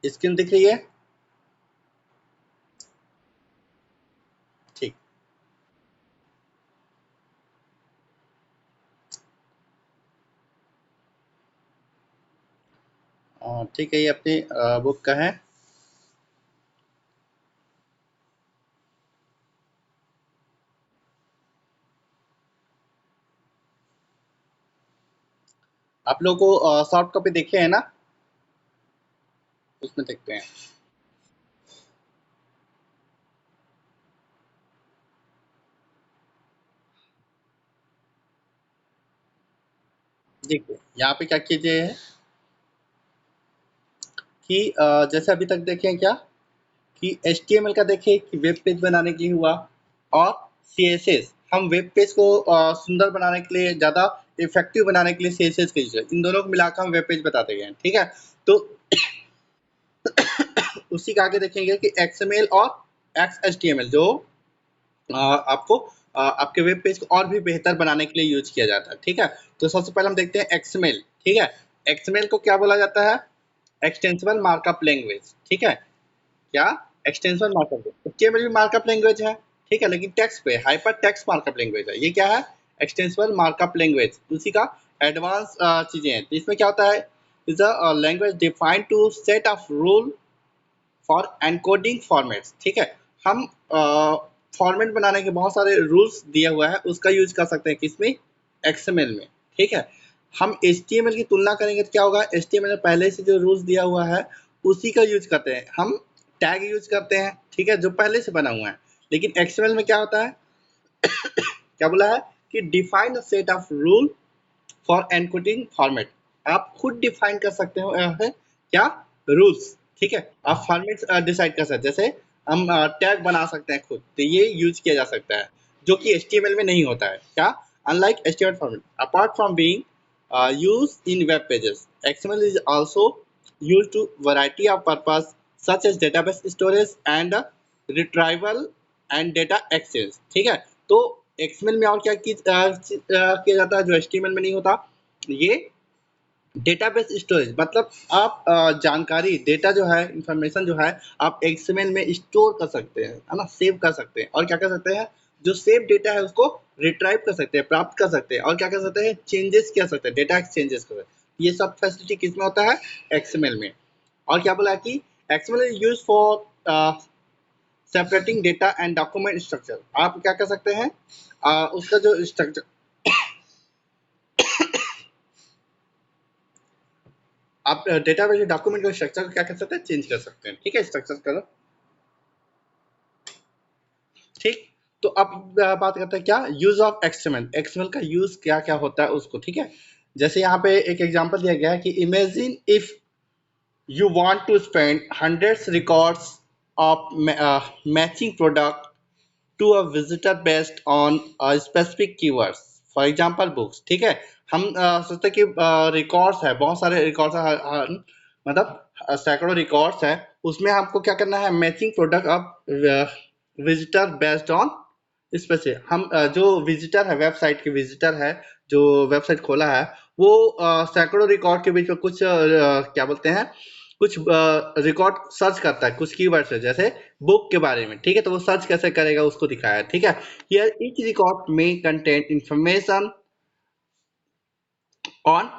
Screen दिख रही है? ठीक। ठीक है, ये अपनी बुक का है। आप लोगों को सॉफ्ट कॉपी देखे हैं ना? उसमें देखते हैं। देखिए यहाँ पे क्या कीजिए कि जैसे अभी तक देखे हैं क्या कि HTML का देखिए कि वेब पेज बनाने के लिए हुआ, और CSS हम वेब पेज को सुंदर बनाने के लिए, ज़्यादा इफेक्टिव बनाने के लिए CSS का यूज है। इन दोनों को मिलाकर हम वेब पेज बताते गए हैं, ठीक है? तो उसी के आगे देखेंगे कि XML और XHTML जो आपको आपके वेब पेज को और भी बेहतर बनाने के लिए यूज किया जाता है, ठीक है? तो सबसे पहले हम देखते हैं XML, ठीक है? XML को क्या बोला जाता है? एक्सटेंसिबल मार्कअप लैंग्वेज, ठीक है? क्या? Extension markup. HTML भी मार्कअप लैंग्वेज है, ठीक है? लेकिन टेक्स्ट पे हाइपर टेक्स्ट मार्कअप लैंग्वेज है। ये क्या है? Extensible markup language. उसी का एडवांस चीजें हैं। तो इसमें क्या होता है? Is a language defined to set of rule for encoding formats, ठीक है? हम फॉर्मेट बनाने के बहुत सारे रूल्स दिया हुआ है, उसका यूज कर सकते हैं किसमें? XML में, ठीक है? हम HTML की तुलना करेंगे तो क्या होगा? HTML में पहले से जो रूल्स दिया हुआ है उसी का यूज करते हैं हम। टैग यूज करते हैं, ठीक है, जो पहले से बना हुआ है। लेकिन XML में क्या होता है? क्या बोला है कि define a set of rule for encoding format. आप खुद डिफाइन कर सकते हो यहाँ पे क्या? रूल्स, ठीक है? आप फॉर्मेट डिसाइड कर सकते हैं। जैसे हम टैग बना सकते हैं खुद, तो ये यूज किया जा सकता है, जो कि HTML में नहीं होता है। क्या? Unlike HTML format, apart from being used in web pages, XML is also used to variety of purpose such as database storage and retrieval and data exchange, ठीक है? तो XML में और क्या किया जाता है जो HTML में नहीं होता? ये डेटाबेस स्टोरेज, मतलब आप जानकारी, डेटा जो है, इंफॉर्मेशन जो है, आप XML में स्टोर कर सकते हैं, है ना? सेव कर सकते हैं। और क्या कर सकते हैं? जो सेव डेटा है उसको रिट्राइव कर सकते हैं, प्राप्त कर सकते हैं। और क्या कर सकते हैं? चेंजेस कर सकते हैं, डेटा एक्सचेंजेस कर सकते हैं। ये सब फैसिलिटी किसमें होता है? XML में। और क्या बोला कि XML is use for separating data and document structure. आप क्या कर सकते हैं? उसका जो स्ट्रक्चर, आप डेटाबेस डॉक्यूमेंट का स्ट्रक्चर क्या कर सकते हैं? चेंज कर सकते हैं, ठीक है? स्ट्रक्चर करो, ठीक। तो अब बात करते हैं क्या? यूज ऑफ XML का यूज क्या क्या होता है उसको, ठीक है? जैसे यहाँ पे एक एग्जांपल दिया गया है कि imagine if you want to spend hundreds records of matching product to a visitor based on specific keywords, for example books, ठीक है? हम सोचते हैं कि रिकॉर्ड्स है, बहुत सारे रिकॉर्ड्स है, मतलब सैकड़ों रिकॉर्ड्स है, उसमें आपको क्या करना है? Matching product of visitor based on specific. हम जो विजिटर है, वेबसाइट के विजिटर है, जो वेबसाइट खोला है, वो सैकड़ों रिकॉर्ड के बीच में कुछ क्या बोलते हैं, कुछ रिकॉर्ड सर्च करता है कुछ कीवर्ड से, जैसे बुक के बारे में, ठीक है? तो वो सर्च कैसे करेगा उसको दिखाया है, ठीक है? हियर ईच रिकॉर्ड में content information on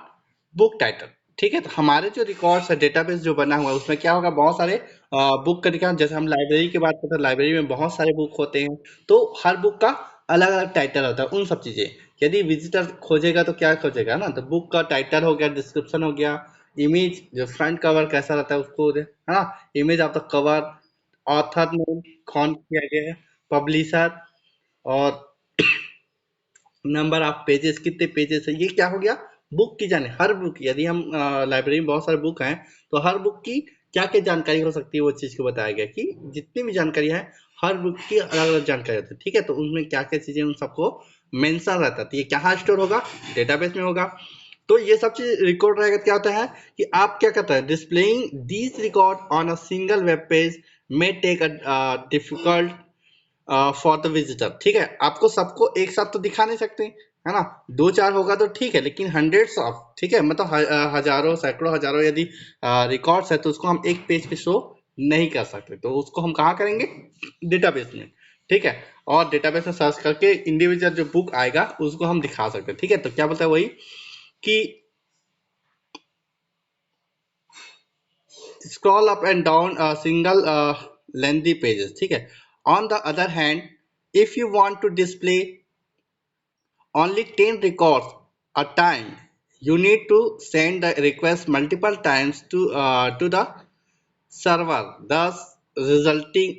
book title, ठीक है? तो हमारे जो रिकॉर्ड्स है, डेटाबेस जो बना हुआ है, उसमें क्या होगा? बहुत सारे बुक का दिखा, जैसे हम लाइब्रेरी की बात करते हैं, लाइब्रेरी में बहुत सारे बुक होते हैं, तो हर बुक का अलग अलग टाइटल होता है, उन सब चीजें। यदि विजिटर खोजेगा तो क्या खोजेगा ना? तो बुक का टाइटल हो गया, डिस्क्रिप्शन हो गया, इमेज, जो फ्रंट कवर कैसा रहता है उसको, है ना? Image of the cover, author name कौन किया गया है, पब्लिशर, और नंबर ऑफ पेजेस, कितने पेजेस है, ये क्या हो गया? बुक की जाने, हर बुक, यदि हम लाइब्रेरी में बहुत सारे बुक हैं, तो हर बुक की क्या क्या जानकारी हो सकती है, वो चीज को बताया गया कि जितनी भी जानकारी है, हर बुक की अलग अलग जानकारी होती है, ठीक है? तो उनमें क्या क्या चीजें, उन सबको मेंशन रहता है। तो ये कहाँ स्टोर होगा? डेटाबेस में होगा। तो ये सब चीज रिकॉर्ड रहेगा तो क्या होता है कि आप क्या करते हैं? Displaying these record on a single web page may take a difficult for the visitor, ठीक है? आपको सबको एक साथ तो दिखा नहीं सकते, है ना। दो चार होगा तो ठीक है, लेकिन हंड्रेड्स ऑफ, ठीक है, मतलब हजारों सैकड़ों हजारों यदि रिकॉर्ड्स है तो उसको हम एक पेज पे शो नहीं कर सकते, तो उसको हम कहाँ करेंगे, डेटाबेस में, ठीक है। और डेटाबेस में सर्च करके इंडिविजुअल जो बुक आएगा उसको हम दिखा सकते हैं, ठीक है। तो क्या बोलता है वही कि scroll up and down a single lengthy pages, ठीक है। On the other hand, if you want to display only 10 records a time, you need to send the request multiple times to the server, thus resulting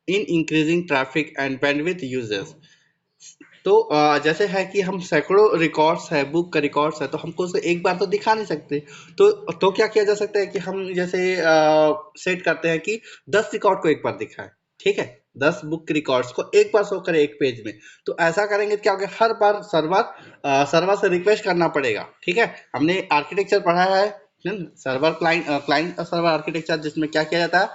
in increasing traffic and bandwidth uses. तो जैसे है कि हम सैकड़ों records है, book का records है, तो हमको उसको एक बार तो दिखा नहीं सकते। तो क्या किया जा सकता है कि हम जैसे सेट करते हैं कि 10 रिकॉर्ड को एक बार दिखाएं, ठीक है। 10 बुक रिकॉर्ड्स को एक बार शो करें एक पेज में। तो ऐसा करेंगे तो क्या होगा, हर बार सर्वर से रिक्वेस्ट करना पड़ेगा, ठीक है। हमने आर्किटेक्चर पढ़ा है, सर्वर क्लाइंट सर्वर आर्किटेक्चर, जिसमें क्या किया जाता है,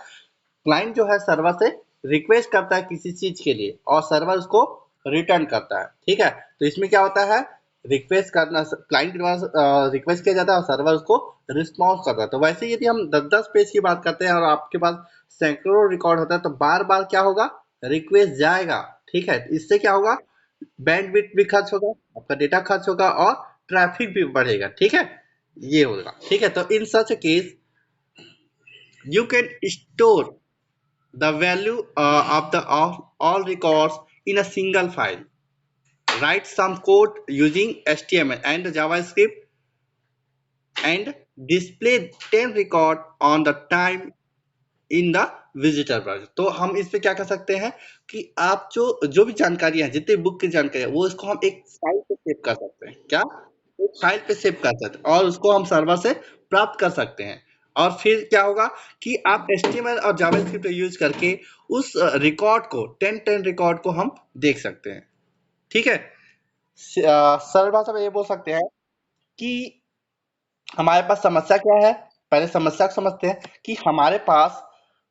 क्लाइंट जो है सर्वर से रिक्वेस्ट करता है किसी चीज के लिए और सर्वर उसको रिटर्न करता है, ठीक है। तो इसमें क्या होता है, रिक्वेस्ट करना, क्लाइंट के द्वारा रिक्वेस्ट किया जाता है और सर्वर उसको रिस्पॉन्स करता है। तो वैसे ही यदि हम 10-10 पेज की बात करते हैं और आपके पास सैकड़ों रिकॉर्ड होता है तो बार बार क्या होगा, रिक्वेस्ट जाएगा, ठीक है। इससे क्या होगा, बैंडविड्थ भी खर्च होगा, आपका डेटा खर्च होगा और ट्रैफिक भी बढ़ेगा, ठीक है। ये होगा, ठीक है। तो in such case you can store the value of the of all records in a single file. Write some code using HTML and JavaScript and display 10 record on the time in the visitor browser. तो हम इस पे क्या कर सकते हैं कि आप जो जो भी जानकारी है, जितने बुक की जानकारी है, वो इसको हम एक फाइल पे सेव कर सकते हैं, क्या, एक फाइल पे सेव कर सकते हैं और उसको हम सर्वर से प्राप्त कर सकते हैं। और फिर क्या होगा कि आप एचटीएमएल और जावास्क्रिप्ट यूज करके उस रिकॉर्ड को 10 रिकॉर्ड को हम देख सकते हैं, ठीक है। सरल भाषा में ये बोल सकते हैं कि हमारे पास समस्या क्या है। पहले समस्या को समझते हैं कि हमारे पास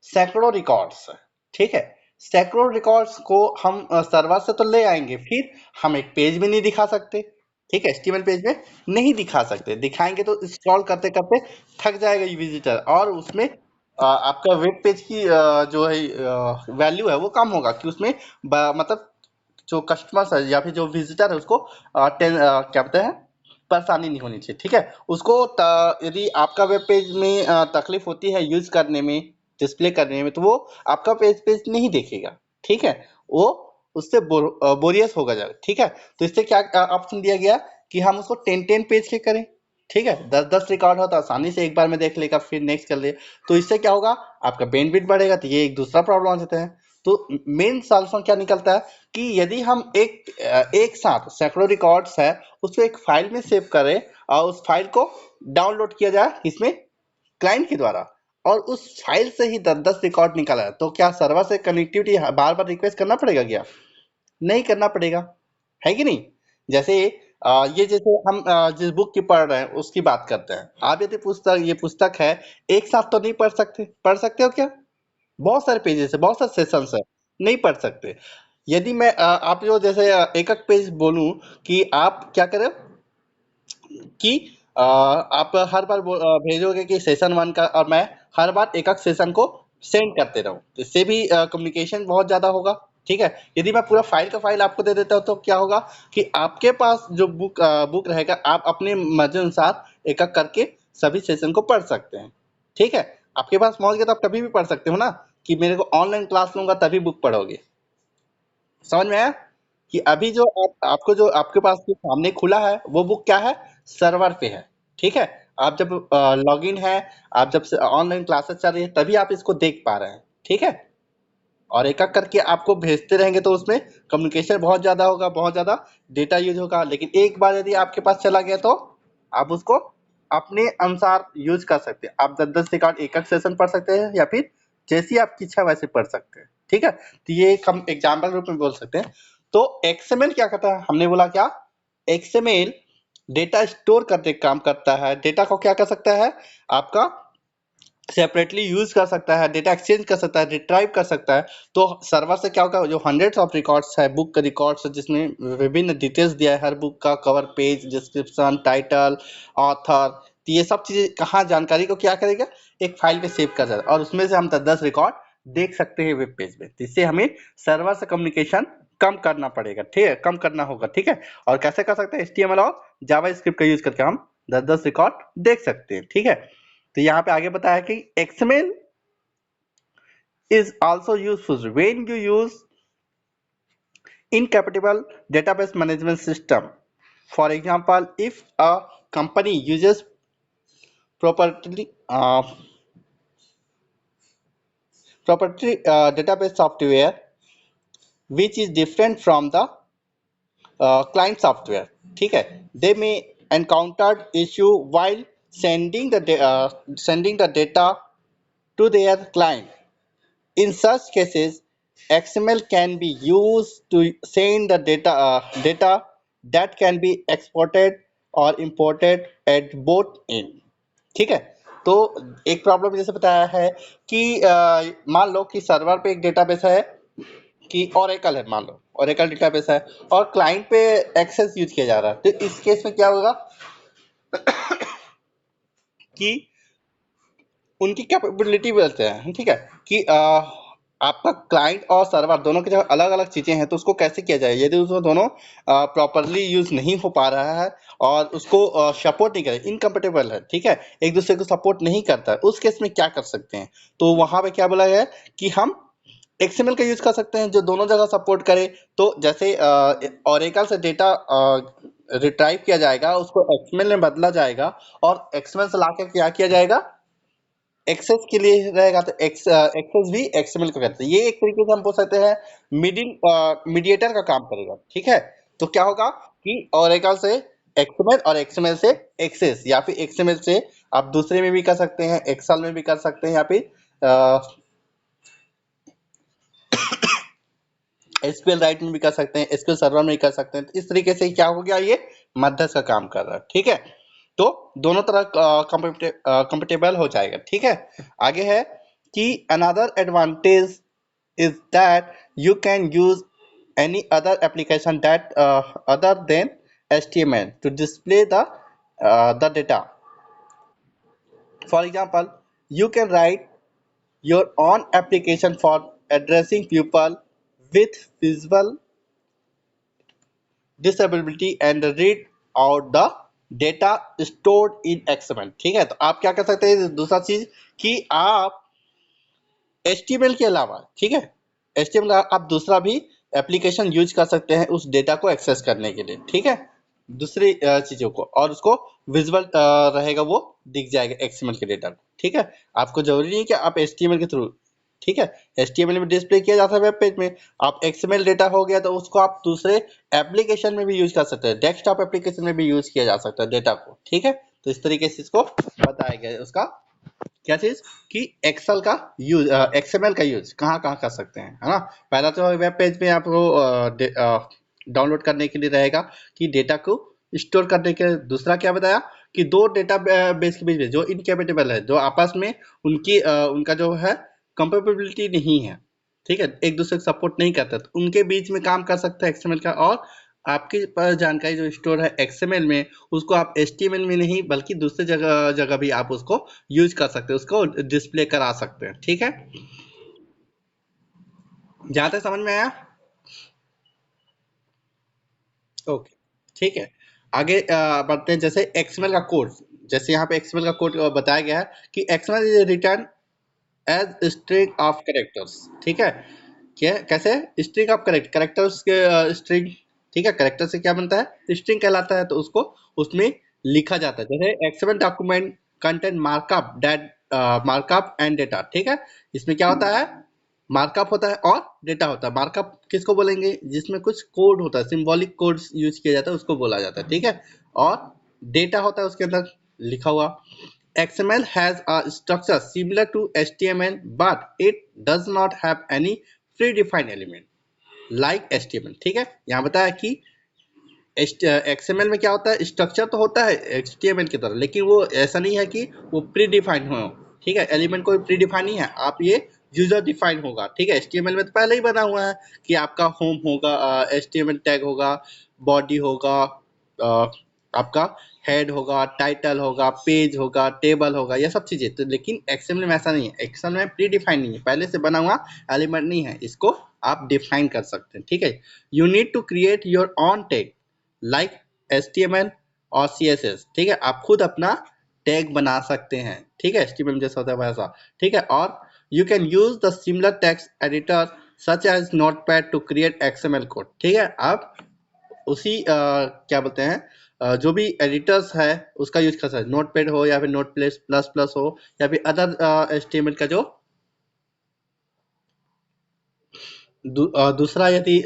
सैकड़ों रिकॉर्ड्स है, ठीक है। सैकड़ों रिकॉर्ड्स को हम सर्वर से तो ले आएंगे, फिर हम एक पेज में नहीं दिखा सकते, ठीक है, एचटीएमएल पेज में नहीं दिखा सकते। दिखाएंगे तो स्क्रॉल करते करते थक जाएगा ये विजिटर और उसमें आपका वेब पेज की जो है वैल्यू है वो कम होगा कि उसमें मतलब जो कस्टमर्स है या फिर जो विजिटर है उसको क्या बोलते हैं, परेशानी नहीं होनी चाहिए, ठीक है। उसको यदि आपका वेब पेज में तकलीफ होती है यूज करने में, डिस्प्ले करने में, तो वो आपका पेज पेज नहीं देखेगा, ठीक है। वो उससे बोरियस होगा जाएगा, ठीक है। तो इससे क्या ऑप्शन दिया गया कि हम उसको 10 पेज के करें, ठीक है। 10 रिकॉर्ड हो तो आसानी से एक बार में देख लेगा, फिर नेक्स्ट कर ले। तो इससे क्या होगा, आपका बैंडविड्थ बढ़ेगा। तो ये एक दूसरा प्रॉब्लम आ जाता है। तो मेन सॉल्यूशन क्या निकलता है कि यदि हम एक साथ सैकड़ों रिकॉर्ड्स है उसको एक फाइल में सेव करें और उस फाइल को डाउनलोड किया जाए इसमें क्लाइंट के द्वारा और उस फाइल से ही 10-10 रिकॉर्ड निकाला है, तो क्या सर्वर से कनेक्टिविटी बार बार रिक्वेस्ट करना पड़ेगा क्या, नहीं करना पड़ेगा, है कि नहीं। जैसे ये जैसे हम जिस बुक की पढ़ रहे हैं उसकी बात करते हैं। आप यदि ये पुस्तक है, एक साथ तो नहीं पढ़ सकते हो क्या, बहुत सारे पेजेस है, बहुत सारे सेशंस है, नहीं पढ़ सकते। यदि मैं आप जो जैसे एक एक पेज बोलूं कि आप क्या करें कि आप हर बार भेजोगे कि सेशन 1 का और मैं हर बार एक एक सेशन को सेंड करते रहूं, तो इससे भी कम्युनिकेशन बहुत ज्यादा होगा, ठीक है। यदि मैं पूरा फाइल का फाइल आपको दे देता हूं तो क्या होगा कि आपके पास जो बुक रहेगा आप अपने मर्जी अनुसार एक एक करके सभी सेशन को पढ़ सकते हैं, ठीक है। आपके पास मौज के तो आप कभी भी पढ़ सकते हो ना, कि मेरे को ऑनलाइन क्लास लूंगा तभी बुक पढ़ोगे, समझ में आया कि अभी जो आपको जो आपके पास जो सामने खुला है वो बुक क्या है, सर्वर पे है, ठीक है। आप जब लॉगिन है, आप जब से ऑनलाइन क्लासेस चल रही है तभी आप इसको देख पा रहे हैं, ठीक है। और एक एक करके आपको भेजते रहेंगे तो उसमें कम्युनिकेशन बहुत ज्यादा होगा, बहुत ज्यादा डेटा यूज होगा। लेकिन एक बार यदि आपके पास चला गया तो आप उसको अपने अनुसार यूज कर सकते हैं। आप 10-10 रिकॉर्ड एक एक सेशन पढ़ सकते हैं या फिर जैसी आपकी इच्छा वैसे पढ़ सकते हैं, ठीक है। तो ये एक हम एग्जाम्पल रूप में बोल सकते हैं। तो एक्सएमएल क्या करता है, हमने बोला क्या, एक्सएमएल डेटा स्टोर करने का काम करता है। डेटा को क्या कर सकता है, आपका सेपरेटली यूज कर सकता है, डेटा एक्सचेंज कर सकता है, रिट्राइव कर सकता है। तो सर्वर से क्या होगा, जो हंड्रेड्स ऑफ रिकॉर्ड्स है, बुक का रिकॉर्ड्स है जिसमें विभिन्न डिटेल्स दिया है, हर बुक का cover page, description, title, author, तो ये सब चीजें कहाँ जानकारी को क्या करेगा, एक फाइल पे सेव कर देगा और उसमें से हम 10 रिकॉर्ड देख सकते हैं वेब पेज में। तो इससे हमें सर्वर से कम्युनिकेशन कम करना पड़ेगा, ठीक है, कम करना होगा, ठीक है। और कैसे कर सकते हैं, HTML और जावा स्क्रिप्ट का यूज करके हम 10 रिकॉर्ड देख सकते हैं, ठीक है। तो यहाँ पे आगे बताया कि XML is also useful when you use incompatible database management system. For example, if a company uses proprietary database software which is different from the client software, ठीक है, they may encounter issue while sending the data to their client. In such cases, XML can be used to send the data that can be exported or imported at both end, ठीक है। तो एक problem जैसे बताया है कि मान लो कि सर्वर पे एक डेटाबेस है कि ओरेकल है, मान लो ओरेकल डेटाबेस है और क्लाइंट पे एक्सेस यूज किया जा रहा है। तो इस केस में क्या होगा कि उनकी कैपेबिलिटी बोलते हैं, ठीक है, कि आपका क्लाइंट और सर्वर दोनों की जगह अलग अलग चीजें हैं, तो उसको कैसे किया जाए यदि उसको दोनों प्रॉपरली यूज नहीं हो पा रहा है और उसको सपोर्ट नहीं करे, इनकम्पेटेबल है, ठीक है, एक दूसरे को सपोर्ट नहीं करता है, उस केस में क्या कर सकते हैं। तो वहां पे क्या बोला गया है कि हम XML का यूज कर सकते हैं जो दोनों जगह सपोर्ट करे। तो जैसे ओरेकल से डेटा रिट्राइव किया जाएगा, उसको XML में बदला जाएगा और XML से लाके क्या किया जाएगा, एक्सेस के लिए रहेगा। तो एक्सेस भी XML को कहते हैं। ये एक तरीके से हम बोल सकते हैं मीडिएटर का काम करेगा, ठीक है। तो क्या होगा कि ओरेकल से XML और XML से एक्सेस, या फिर XML से आप दूसरे में भी कर सकते हैं, एक्सेल में भी कर सकते हैं, या फिर SQL राइट में भी कर सकते हैं, SQL सर्वर में भी कर सकते हैं। तो इस तरीके से क्या हो गया, ये मध्यस्थ का काम कर रहा है, ठीक है। तो दोनों तरह कंपेटेबल हो जाएगा, ठीक है। आगे है कि another advantage is that you can use any other application that other than HTML to display the data. For example, you can write your own application for addressing people with visual disability and read out the data stored in XML, ठीक है। तो आप क्या कर सकते हैं, दूसरा चीज कि आप HTML के अलावा, ठीक है, HTML का आप दूसरा भी एप्लीकेशन यूज कर सकते हैं उस डेटा को एक्सेस करने के लिए, ठीक है, दूसरी चीजों को, और उसको विजुअल रहेगा, वो दिख जाएगा XML के डेटा को, ठीक है। आपको जरूरी नहीं कि आप HTML के थ्रू, ठीक है, HTML में डिस्प्ले किया जाता है वेब पेज में, आप XML डेटा हो गया तो उसको आप दूसरे एप्लीकेशन में भी यूज कर सकते हैं, डेस्कटॉप एप्लीकेशन में भी यूज किया जा सकता है डेटा को, ठीक है। तो इस तरीके से इसको बताया गया है। उसका क्या चीज कि एक्सेल का यूज, XML का यूज कहाँ कहाँ कर सकते हैं, है ना। पहला तो वेब पेज में आपको डाउनलोड करने के लिए रहेगा कि डेटा को स्टोर करने के। दूसरा क्या बताया कि दो डेटा बेस के बीच में जो इनकैपेटेबल है, जो आपस में उनका जो है कंपेटेबिलिटी नहीं है, ठीक है, एक दूसरे को सपोर्ट नहीं करता, तो उनके बीच में काम कर सकता है XML का। और आपके पास जानकारी जो स्टोर है XML में, उसको आप HTML में नहीं बल्कि दूसरे जगह जगह भी आप उसको यूज कर सकते हैं, उसको डिस्प्ले करा सकते हैं, ठीक है। जहां तक समझ में आया, ओके, ठीक है। आगे बढ़ते हैं, जैसे XML का कोड, जैसे यहाँ पे XML का कोड बताया गया है कि XML is return as string of characters, ठीक है। क्या कैसे, स्ट्रिंग ऑफ कैरेक्टर्स के स्ट्रिंग, ठीक है, कैरेक्टर से क्या बनता है, स्ट्रिंग कहलाता है, तो उसको उसमें लिखा जाता है। जैसे XML document content markup that markup and data, ठीक है। इसमें क्या होता है, मार्कअप होता है और डेटा होता है। मार्कअप किसको बोलेंगे, जिसमें कुछ कोड होता है, सिंबॉलिक कोड्स यूज किया जाता है, उसको बोला जाता है, ठीक है। और डेटा होता है उसके अंदर लिखा हुआ। XML has a structure similar to HTML, but it does not have any predefined element like HTML, ठीक है। यहाँ बताया कि XML में क्या होता है, स्ट्रक्चर तो होता है HTML की तरह, लेकिन वो ऐसा नहीं है कि वो प्री डिफाइंड हो, ठीक है, एलिमेंट कोई प्री डिफाइन नहीं है, आप ये यूजर डिफाइन होगा। ठीक है, एचटीएमएल में तो पहले ही बना हुआ है कि आपका होम होगा, एचटीएमएल टैग होगा, बॉडी होगा, आपका हेड होगा, टाइटल होगा, पेज होगा, टेबल होगा, ये सब चीजें। तो लेकिन एक्सएमएल में ऐसा नहीं है, एक्सएमएल में प्री डिफाइन नहीं है, पहले से बना हुआ एलिमेंट नहीं है, इसको आप डिफाइन कर सकते हैं। ठीक है, you need to create your own tag like HTML और सीएसएस। ठीक है, आप खुद अपना टैग बना सकते हैं। ठीक है, एचटीएमएल जैसा होता है वैसा। ठीक है, और you can use the similar text editor such as Notepad to create XML code. ठीक है, आप उसी क्या बोलते हैं जो भी एडिटर्स है उसका यूज कर सकते हैं, नोटपैड हो या फिर नोट प्लस प्लस प्लस हो या फिर अदर एचटीएमएल का जो दूसरा यदि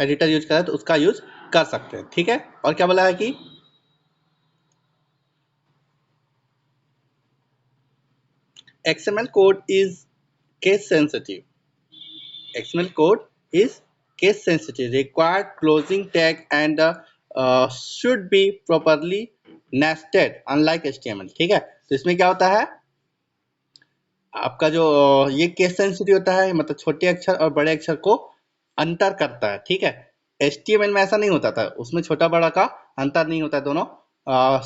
एडिटर यूज करें तो उसका यूज कर सकते हैं। ठीक है, और क्या बोला है कि XML code is case sensitive. XML code is case sensitive, required closing tag and should be properly nested unlike HTML. ठीक है, तो इसमें क्या होता है आपका जो ये केस सेंसिटिव होता है, मतलब छोटे अक्षर और बड़े अक्षर को अंतर करता है। ठीक है, HTML में ऐसा नहीं होता था, उसमें छोटा बड़ा का अंतर नहीं होता है, दोनों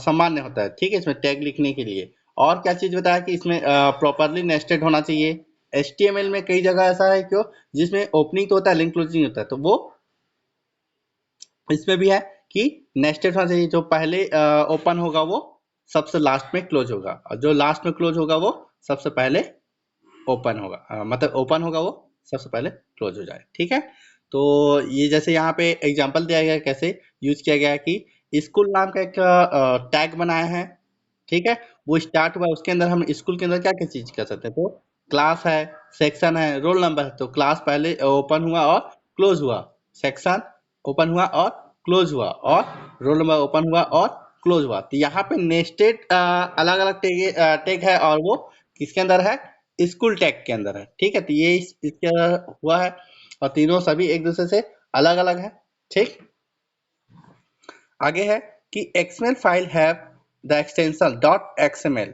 सामान्य होता है। ठीक है, इसमें टैग लिखने के लिए और क्या चीज बताया कि इसमें प्रॉपरली नेस्टेड होना चाहिए। HTML में कई जगह ऐसा है क्यों जिसमें ओपनिंग तो होता है लेकिन क्लोजिंग होता है, तो वो इसमें भी है कि नेस्टेड होना चाहिए। जो पहले ओपन होगा वो सबसे लास्ट में क्लोज होगा और जो लास्ट में क्लोज होगा वो सबसे पहले ओपन होगा, मतलब ओपन होगा वो सबसे पहले क्लोज हो जाए। ठीक है, तो ये जैसे यहाँ पे एग्जांपल दिया गया है कैसे यूज किया गया है कि स्कूल नाम का एक टैग बनाया है। ठीक है, वो स्टार्ट हुआ, उसके अंदर हम स्कूल के अंदर क्या क्या चीज कर सकते हैं, तो क्लास है, सेक्शन है, रोल नंबर है, तो क्लास पहले ओपन हुआ और क्लोज हुआ, सेक्शन ओपन हुआ और क्लोज हुआ, और रोल नंबर ओपन हुआ और क्लोज हुआ। तो यहाँ पे नेस्टेड अलग अलग टैग है और वो किसके अंदर है, स्कूल टैग के अंदर है। ठीक है, तो ये इसके अंदर हुआ है और तीनों सभी एक दूसरे से अलग अलग है। ठीक, आगे है कि XML file have the extension .xml,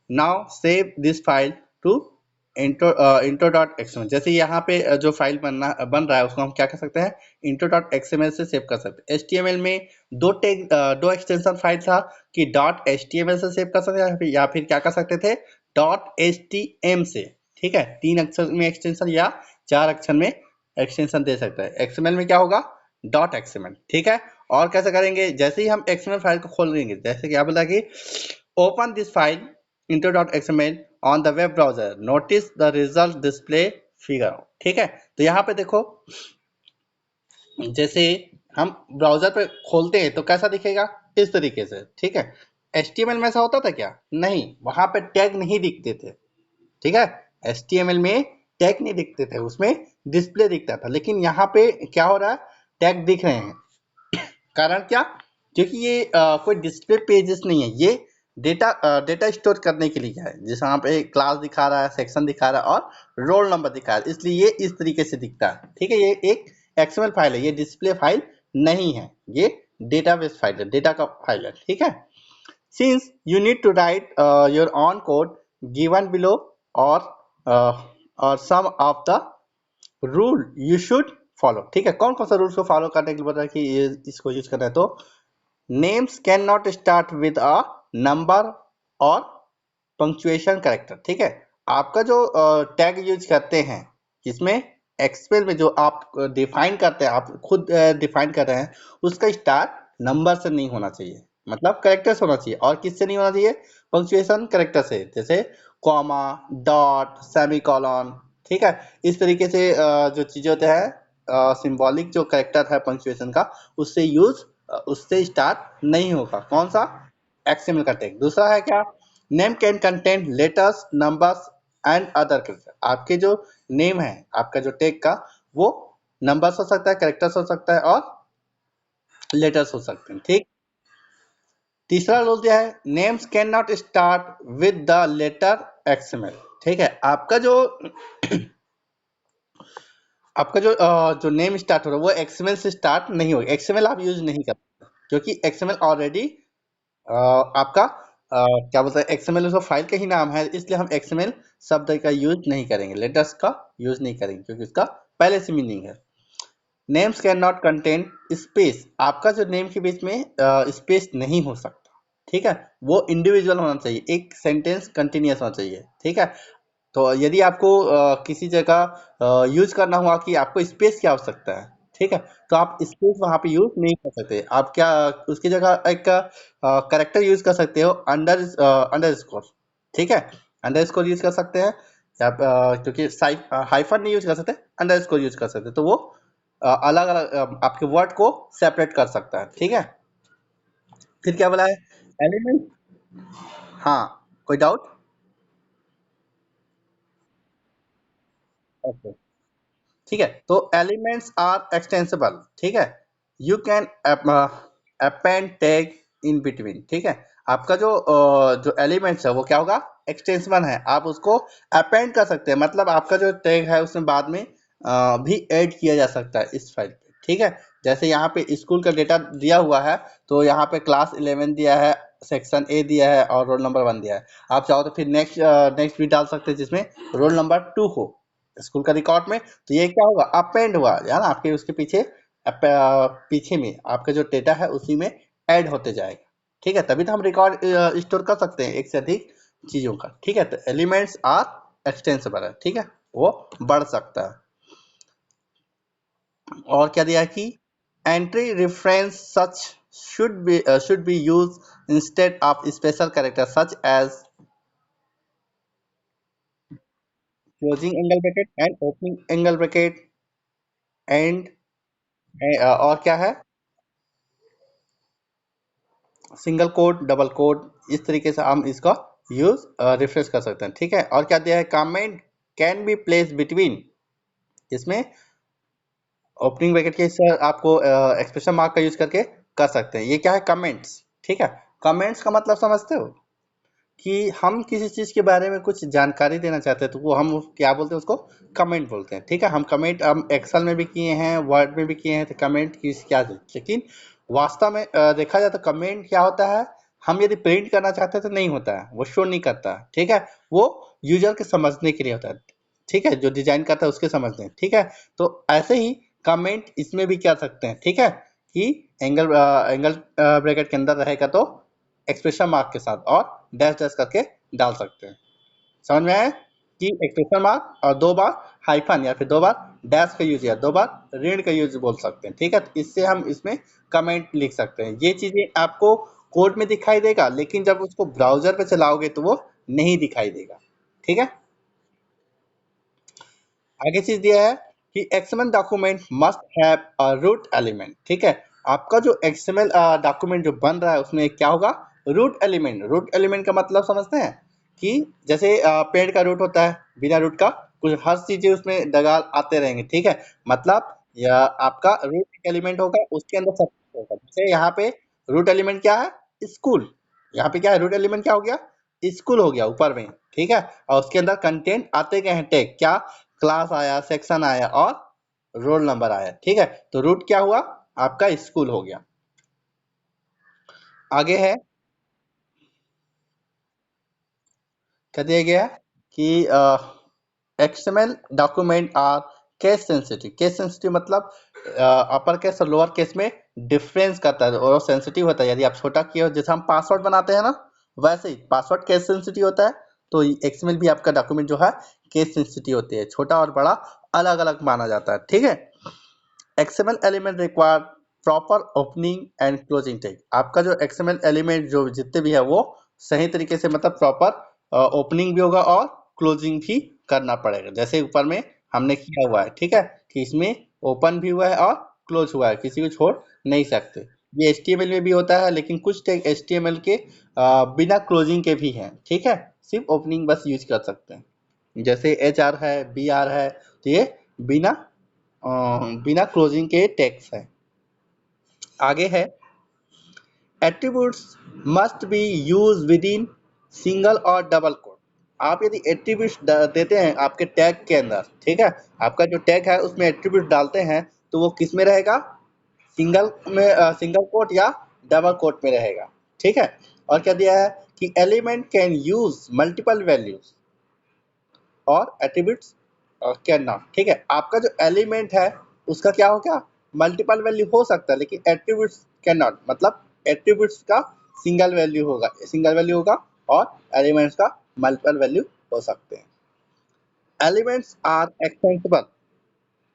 now save this file to intro.xml। जैसे यहाँ पे जो फाइल बन रहा है उसको हम क्या कर सकते हैं, intro.xml से सेव कर सकते हैं। HTML में दो एक्सटेंशन फाइल था कि .html से सेव कर सकते हैं या फिर क्या कर सकते थे .htm से। ठीक है, 3 अक्षर में एक्सटेंशन या 4 अक्षर में एक्सटेंशन दे सकता है। XML में क्या होगा .xml। ठीक है, और कैसे करेंगे, जैसे ही हम XML फाइल को खोल लेंगे, जैसे कि आप बोला कि open this file intro.xml on the web browser, notice the result display figure। ठीक है, तो यहाँ पे देखो जैसे हम ब्राउजर पे खोलते हैं तो कैसा दिखेगा, इस तरीके से। ठीक है, HTML में ऐसा होता था क्या, नहीं, वहां पे टैग नहीं दिखते थे। ठीक है, HTML में टैग नहीं दिखते थे, उसमें डिस्प्ले दिखता था, लेकिन यहाँ पे क्या हो रहा है, टैग दिख रहे हैं। कारण क्या, क्योंकि ये कोई डिस्प्ले पेजेस नहीं है, ये डेटा स्टोर करने के लिए है। जैसे यहाँ पे क्लास दिखा रहा है, सेक्शन दिखा रहा है और रोल नंबर दिखा रहा है, इसलिए ये इस तरीके से दिखता है। ठीक है, ये एक XML फाइल है, ये डिस्प्ले फाइल नहीं है, ये डेटाबेस फाइल है, डेटा का फाइल है। ठीक है, since you need to write your own code given below और some of the rule you should follow. ठीक है, कौन कौन सा रूल्स को फॉलो करने के लिए बताया कि ये इसको यूज करना है, तो names can not start with a number और पंक्चुएशन कैरेक्टर। ठीक है, आपका जो टैग यूज करते हैं इसमें एक्सपेल में जो आप डिफाइन करते हैं, आप खुद डिफाइन कर रहे हैं, उसका स्टार्ट नंबर से नहीं होना चाहिए, मतलब कैरेक्टर से होना चाहिए। और किससे नहीं होना चाहिए, पंक्चुएशन कैरेक्टर से, जैसे कॉमा, डॉट, सेमीकोलन। ठीक है, इस तरीके से जो चीजें होते हैं सिंबॉलिक जो कैरेक्टर है पंक्चुएशन का, उससे स्टार्ट नहीं होगा। कौन सा, एक्सएमएल का टैग। दूसरा है क्या, name can contain letters, numbers and other character. आपके जो नेम है, आपका जो टैग का, वो नंबर्स हो सकता है, कैरेक्टर्स हो सकता है और लेटर्स हो सकते हैं। ठीक, तीसरा रूल क्या है, names can not start with the letter XML. ठीक है, आपका जो नेम स्टार्ट हो रहा है वो एक्सएमएल से स्टार्ट नहीं होगा, एक्सएमएल आप यूज नहीं कर सकते, क्योंकि एक्सएमएल ऑलरेडी आपका क्या बोलते हैं, एक्सएमएल उसका फाइल का ही नाम है, इसलिए हम एक्सएमएल शब्द का यूज नहीं करेंगे, लेटर्स का यूज नहीं करेंगे, क्योंकि उसका पहले से मीनिंग है। Names can not contain space, आपका जो नेम के बीच में स्पेस नहीं हो सकता, ठीक है, वो इंडिविजुअल होना चाहिए, एक सेंटेंस कंटिन्यूअस होना चाहिए, ठीक है। तो यदि आपको किसी जगह यूज करना हुआ कि आपको स्पेस की आवश्यकता है, ठीक है, तो आप स्पेस वहां पे यूज नहीं कर सकते, आप क्या उसकी जगह एक करेक्टर यूज कर सकते हो, अंडर स्कोर, ठीक है, अंडर स्कोर यूज कर सकते हैं, या क्योंकि हाइफन नहीं यूज कर सकते, अंडर स्कोर यूज कर सकते हैं, तो वो अलग अलग आपके वर्ड को सेपरेट कर सकता है, ठीक है। फिर क्या बोला है, एलिमेंट, हाँ, कोई डाउट? ओके, ठीक है, तो एलिमेंट्स आर एक्सटेंसिबल, ठीक है, you can append tag in between, ठीक है, आपका जो एलिमेंट्स है वो क्या होगा, एक्सटेंसिबल है, आप उसको अपेंड कर सकते हैं, मतलब आपका जो टैग है उसमें बाद में भी ऐड किया जा सकता है इस फाइल पे, ठीक है। जैसे यहाँ पे स्कूल का डेटा दिया हुआ है, तो यहाँ पे क्लास 11 दिया है, सेक्शन ए दिया है और रोल नंबर 1 दिया है, आप चाहो तो फिर नेक्स्ट नेक्स्ट भी डाल सकते हैं जिसमें रोल नंबर 2 हो स्कूल का रिकॉर्ड में, तो ये क्या होगा, अपेंड हुआ है ना, आपके उसके पीछे पीछे में आपका जो डेटा है उसी में ऐड होते जाएगा, ठीक है, तभी तो हम रिकॉर्ड स्टोर कर सकते हैं एक से अधिक चीजों का, ठीक है, तो एलिमेंट्स आर एक्सटेंसिबल है, ठीक है, वो बढ़ सकता है। और क्या दिया है कि entry reference such should be used instead of special character such as closing angle bracket and opening angle bracket and और क्या है, सिंगल कोड, डबल कोड, इस तरीके से हम इसका यूज रिफ्रेश कर सकते हैं, ठीक है। और क्या दिया है, comment can be place between, इसमें ओपनिंग ब्रैकेट के सर आपको एक्सप्रेशन मार्क का यूज करके कर सकते हैं। ये क्या है, कमेंट्स, ठीक है। कमेंट्स का मतलब समझते हो कि हम किसी चीज के बारे में कुछ जानकारी देना चाहते हैं तो वो हम क्या बोलते हैं, उसको कमेंट बोलते हैं, ठीक है। हम कमेंट हम एक्सेल में भी किए हैं, वर्ड में भी किए हैं, तो कमेंट की क्या चीज़? लेकिन वास्तव में देखा जाए तो कमेंट क्या होता है, हम यदि प्रिंट करना चाहते हैं तो नहीं होता है, वो शो नहीं करता है, ठीक है, वो यूजर के समझने के लिए होता है, ठीक है, जो डिजाइन करता है उसके समझने, ठीक है। तो ऐसे ही कमेंट इसमें भी कर सकते हैं, ठीक है, कि एंगल ब्रैकेट के अंदर रहेगा तो एक्सप्रेशन मार्क के साथ और डैश डैश करके डाल सकते हैं। समझ में आया कि एक्सप्रेशन मार्क और 2 बार हाइफन या फिर 2 बार डैश का यूज या 2 बार ऋण का यूज बोल सकते हैं, ठीक है। तो इससे हम इसमें कमेंट लिख सकते हैं। ये चीजें आपको कोड में दिखाई देगा, लेकिन जब उसको ब्राउजर पे चलाओगे तो वो नहीं दिखाई देगा, ठीक है। आगे चीज दिया है कि XML document must have a root element, ठीक है। आपका जो एक्सएमएल डॉक्यूमेंट जो बन रहा है उसमें क्या होगा, रूट एलिमेंट का मतलब समझते हैं कि जैसे पेड़ का रूट होता है, बिना रूट का कुछ हर चीजें उसमें डगाल आते रहेंगे, ठीक है, मतलब या आपका रूट एलिमेंट होगा उसके अंदर सब कुछ होगा। जैसे यहाँ पे रूट एलिमेंट क्या है, स्कूल, यहाँ पे क्या है, रूट एलिमेंट क्या हो गया, स्कूल हो गया ऊपर में, ठीक है, और उसके अंदर कंटेंट आते गए हैं, टैग क्या, क्लास आया, सेक्शन आया और रोल नंबर आया, ठीक है। तो रूट क्या हुआ, आपका स्कूल हो गया। आगे है, क्या दिया गया है कि XML document are case sensitive, case sensitive मतलब अपर केस और लोअर केस में डिफरेंस करता है और सेंसिटिव होता है। यदि आप छोटा किए हो, जैसे हम पासवर्ड बनाते हैं ना, वैसे ही पासवर्ड केस सेंसिटिव होता है, तो एक्सएमएल भी आपका डॉक्यूमेंट जो है केस सेंसिटिव होती है, छोटा और बड़ा अलग अलग माना जाता है, ठीक है। XML element require proper opening and closing tag, आपका जो एक्सएमएल एलिमेंट जो जितने भी है वो सही तरीके से मतलब प्रॉपर ओपनिंग भी होगा और क्लोजिंग भी करना पड़ेगा, जैसे ऊपर में हमने किया हुआ है, ठीक है, कि इसमें ओपन भी हुआ है और क्लोज हुआ है, किसी को छोड़ नहीं सकते। ये एचटीएमएल में भी होता है, लेकिन कुछ टैग एचटीएमएल के बिना क्लोजिंग के भी हैं, ठीक है, सिर्फ ओपनिंग बस यूज कर सकते हैं, जैसे एच आर है, बी आर है, तो ये बिना बिना क्लोजिंग के टैग्स है। आगे है, attributes must be use with in single और डबल कोट, आप यदि एट्रीब्यूट्स देते हैं आपके टैग के अंदर, ठीक है, आपका जो टैग है उसमें एट्रीब्यूट डालते हैं तो वो किस में रहेगा, सिंगल में सिंगल कोट या डबल कोट में रहेगा, ठीक है। और क्या दिया है कि element can use multiple values और एट्रीब्यूट्स कैन नॉट। ठीक है, आपका जो एलिमेंट है उसका क्या हो गया, मल्टीपल वैल्यू हो सकता है, लेकिन एट्रीब्यूट्स कैन नॉट, मतलब एट्रीब्यूट्स का सिंगल वैल्यू होगा और एलिमेंट्स का मल्टीपल वैल्यू हो सकते हैं। Elements are extensible,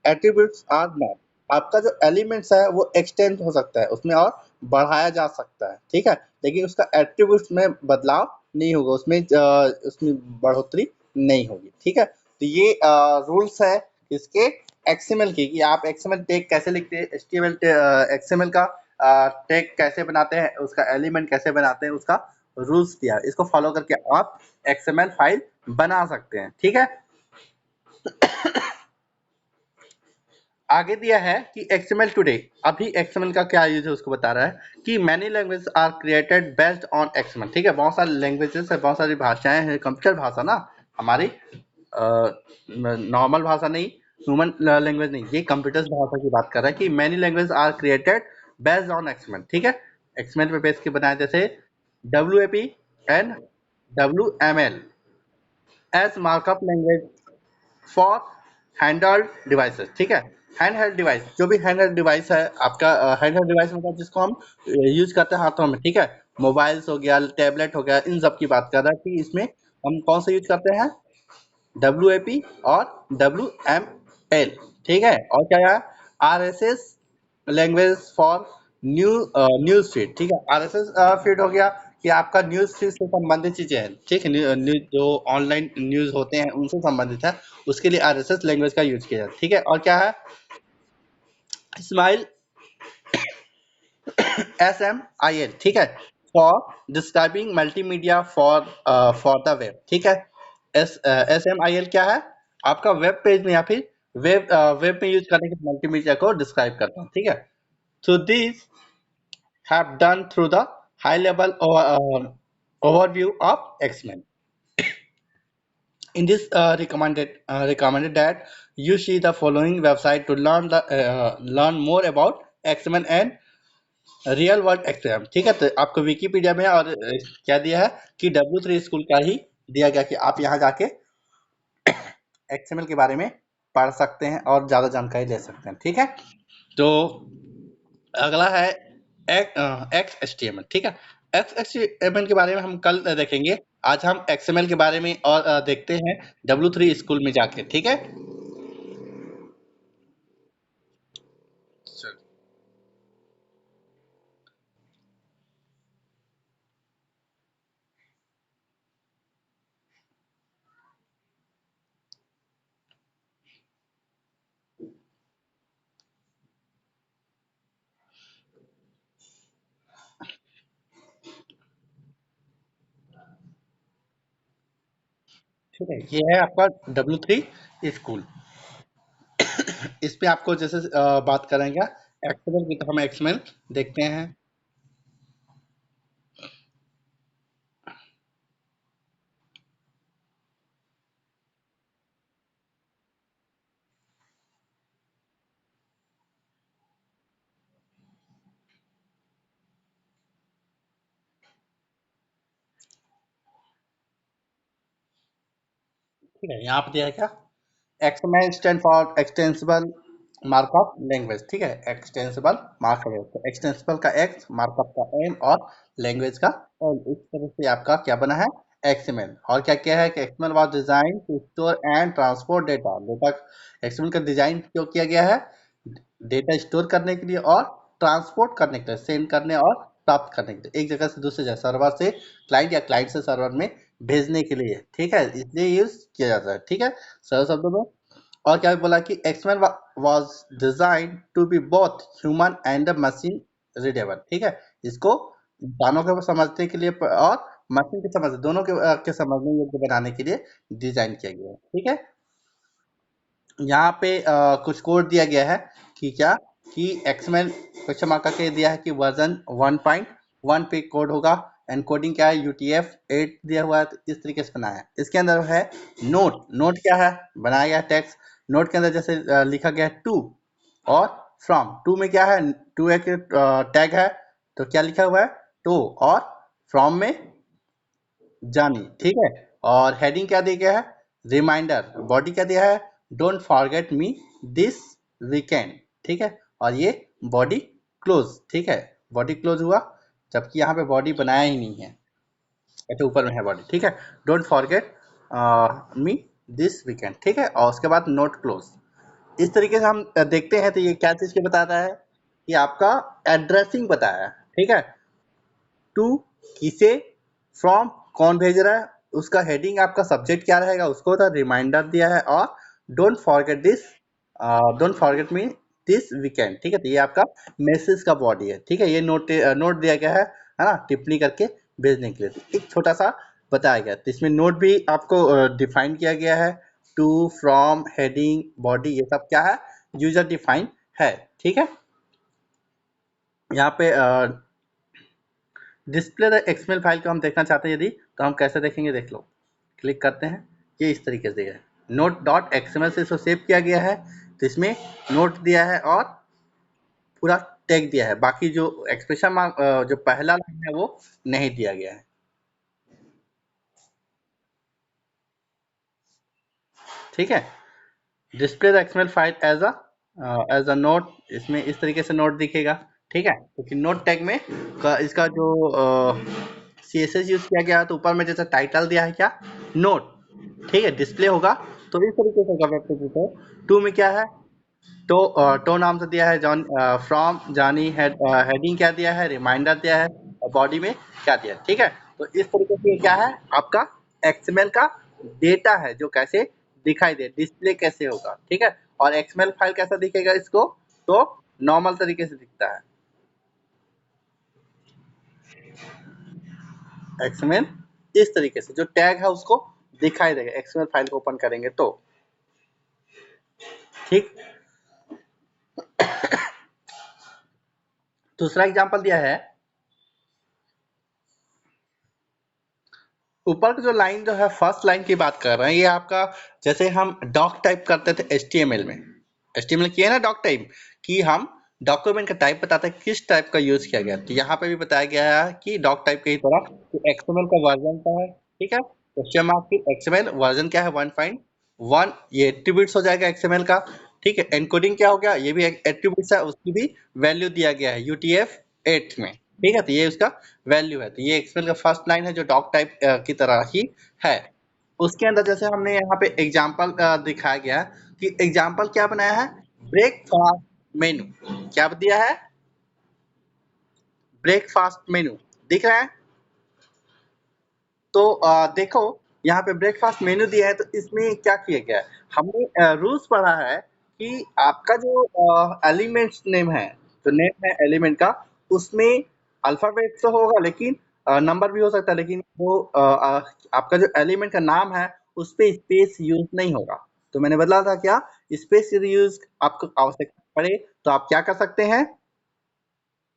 attributes are not. आपका जो एलिमेंट्स है वो एक्सटेंड हो सकता है, उसमें और बढ़ाया जा सकता है, ठीक है, लेकिन उसका एट्रीब्यूट्स में बदलाव नहीं होगा, उसमें बढ़ोतरी नहीं होगी। ठीक है, तो ये रूल्स है इसके एक्सएमएल की, कि आप एक्सएमएल टैग कैसे लिखते हैं, एचटीएमएल एक्सएमएल का टैग कैसे बनाते हैं, उसका एलिमेंट कैसे बनाते हैं, उसका रूल्स दिया है, इसको फॉलो करके आप एक्सएमएल फाइल बना सकते हैं। ठीक है, आगे दिया है कि एक्सएमएल टुडे, अभी एक्सएमएल का क्या यूज है उसको बता रहा है कि many language are created based on XML. ठीक है, बहुत सारी लैंग्वेजेस है, बहुत सारी भाषाएं हैं, कंप्यूटर भाषा ना हमारी नॉर्मल भाषा नहीं, ह्यूमन लैंग्वेज नहीं, ये कंप्यूटर भाषा की बात कर रहा है कि many language are created based on XML. ठीक है, एक्सएमएल पे बेस के बनाए, जैसे WAP and WML as markup language for handheld devices. ठीक है, हैंडहेल्ड डिवाइस, जो भी हैंडहेल्ड डिवाइस है आपका, हैंडहेल्ड डिवाइस मतलब जिसको हम यूज करते हैं हाथों में, ठीक है, मोबाइल्स हो गया, टैबलेट हो गया, इन सब की बात कर रहा है कि इसमें हम कौन सा यूज करते हैं, डब्ल्यूएपी और डब्ल्यूएमएल। ठीक है, और क्या है, RSS language for news feed. ठीक है, आरएसएस फीड हो गया कि आपका न्यूज फीड से संबंधित चीजें हैं, ठीक है, न्यूज जो ऑनलाइन न्यूज होते हैं उनसे संबंधित है, उसके लिए आरएसएस लैंग्वेज का यूज किया जाता है। ठीक है, और क्या है, स्माइल SMIL। ठीक है, for describing multimedia for the web. ठीक है, SMIL क्या है, आपका वेब पेज में या फिर वेब में यूज करने के मल्टीमीडिया को डिस्क्राइब करता है। ठीक है, so these have done through the high level overview of XML. In this recommended that you see the following website to learn more about XML and real world XM. ठीक है, तो आपको Wikipedia में और क्या दिया है कि W3 स्कूल का ही दिया गया कि आप यहाँ जाके एक्सएमएल के बारे में पढ़ सकते हैं और ज्यादा जानकारी ले सकते हैं। ठीक है, तो अगला है X H T M L. ठीक है, X H T M L के बारे में हम कल देखेंगे, आज हम एक्सएमएल के बारे में और देखते हैं W3 स्कूल में जाके। ठीक है, ठीक है, ये है आपका W3 स्कूल। इस पे आपको जैसे बात करेंगे एक्सएमएल की, तो हम एक्सएमएल देखते हैं। ठीक है, यहाँ पे दिया है क्या, XML stand for extensible markup language. ठीक है, एक्सटेंसिबल मार्कअप लैंग्वेज, तो एक्सटेंसिबल का एक्स, मार्कअप का एम और लैंग्वेज का एल, इस तरह से आपका क्या बना है, एक्सएमएल। और क्या क्या है कि XML was design to store and transport data. XML का डिजाइन क्यों किया गया है, डेटा स्टोर करने के लिए और ट्रांसपोर्ट करने के लिए, सेंड करने और प्राप्त करने के लिए, एक जगह से दूसरी जगह, सर्वर से क्लाइंट या क्लाइंट से सर्वर में भेजने के लिए। ठीक है, इसलिए यूज किया जाता है। ठीक है, सरल शब्दों में। और क्या बोला कि XML was design to be both human and machine readable. ठीक है, इसको इंसानों को समझने के लिए और मशीन के समझ, दोनों के समझने योग्य बनाने के लिए डिजाइन किया गया है। ठीक है, यहाँ पे कुछ कोड दिया गया है कि क्या, कि एक्सएमएल क्वेश्चन मार्क करके दिया है कि वर्जन 1.1 पे कोड होगा। एनकोडिंग क्या है, UTF-8 दिया हुआ है, तो इस तरीके से बनाया है। इसके अंदर है नोट। नोट क्या है, बनाया गया टेक्स्ट। नोट के अंदर जैसे लिखा गया है टू और फ्रॉम। टू में क्या है, टू एक टैग है, तो क्या लिखा हुआ है, टू, और फ्रॉम में जानी, ठीक है। और हेडिंग क्या दिया गया है, रिमाइंडर। बॉडी क्या दिया है, don't forget me this weekend, ठीक है। और ये बॉडी क्लोज, ठीक है, बॉडी क्लोज हुआ, जबकि यहाँ पे बॉडी बनाया ही नहीं है, अच्छा ऊपर में है बॉडी, ठीक है। Don't forget me this weekend, ठीक है। और उसके बाद नोट क्लोज। इस तरीके से हम देखते हैं तो ये क्या चीज के बताता है, कि आपका एड्रेसिंग बताया है, ठीक है। टू, किसे, फ्रॉम, कौन भेज रहा है, उसका हेडिंग आपका सब्जेक्ट क्या रहेगा उसको तो रिमाइंडर दिया है, और don't forget me this weekend, ठीक है। तो ये आपका मैसेज का बॉडी है, ठीक है। ये नोट दिया गया है ना, टिप्पणी करके भेजने के लिए। तो एक छोटा सा बताया गया, तो इसमें नोट भी आपको डिफाइन किया गया है। टू, फ्रॉम, हेडिंग, बॉडी, ये सब क्या है, यूजर डिफाइन है, ठीक है। यहाँ पे डिस्प्ले द एक्सएमएल फाइल को हम देखना चाहते हैं यदि, तो हम कैसे देखेंगे, देख लो। क्लिक करते हैं, ये इस तरीके से है, नोट डॉट एक्सएमएल से इसको सेव किया गया है। तो इसमें नोट दिया है और पूरा टैग दिया है, बाकी जो एक्सप्रेशन मार्क जो पहला लाइन है वो नहीं दिया गया है, ठीक है। Display the XML file as a note, इसमें इस तरीके से नोट दिखेगा, ठीक है। क्योंकि नोट टैग में इसका जो सीएसएस यूज किया गया है, तो ऊपर में जैसे टाइटल दिया है क्या, नोट, ठीक है, डिस्प्ले होगा तो इस तरीके से होगा वेब पेज पर। टू में क्या है, टो नाम से दिया है, जॉन, फ्रॉम जानी, हेडिंग क्या दिया है, रिमाइंडर दिया है, और बॉडी में क्या दिया है, ठीक है। तो इस तरीके से ये क्या है, आपका एक्सएमएल का डेटा है जो कैसे दिखाई दे, डिस्प्ले कैसे होगा, ठीक है। और एक्सएमएल फाइल कैसा दिखेगा इसको, तो नॉर्मल तरीके से दिखता है एक्सएमएल, इस तरीके से जो टैग है उसको दिखाई देगा एक्सएमएल फाइल को ओपन करेंगे तो, ठीक। दूसरा एग्जांपल दिया है, ऊपर की जो लाइन जो है फर्स्ट लाइन की बात कर रहे हैं, ये आपका जैसे हम डॉक टाइप करते थे एचटीएमएल में, एचटीएमएल किया ना डॉक टाइप, कि हम डॉक्यूमेंट का टाइप बताते हैं किस टाइप का यूज किया गया, तो यहाँ पे भी बताया गया है कि डॉक टाइप की तरह कि एक्सएमएल का वर्जन क्या है, ठीक है। क्वेश्चन मार्क की एक्सएमएल वर्जन क्या है, 1.1, ये एट्रीब्यूट्स हो जाएगा एक्सएमएल का, ठीक है। एनकोडिंग क्या हो गया, ये भी एक एट्रीब्यूट्स है, उसकी भी वैल्यू दिया गया है यूटीएफ 8 में, ठीक है। तो ये उसका वैल्यू है, तो ये एक्सएमएल का फर्स्ट लाइन है जो डॉक टाइप की तरह ही है। उसके अंदर जैसे हमने यहाँ पे एग्जाम्पल दिखाया गया कि एग्जाम्पल क्या बनाया है, ब्रेकफास्ट मेनू, क्या दिया है, ब्रेकफास्ट मेनू, दिख रहा है। तो देखो यहाँ पे ब्रेकफास्ट मेनू दिया है, तो इसमें क्या किया गया है, हमने रूल्स पढ़ा है कि आपका जो एलिमेंट्स नेम है, जो नेम है एलिमेंट का, उसमें अल्फाबेट तो होगा लेकिन नंबर भी हो सकता है, लेकिन वो आपका जो एलिमेंट का नाम है उस पे स्पेस यूज नहीं होगा। तो मैंने बदला था क्या, स्पेस यूज आपको आवश्यकता पड़े तो आप क्या कर सकते हैं,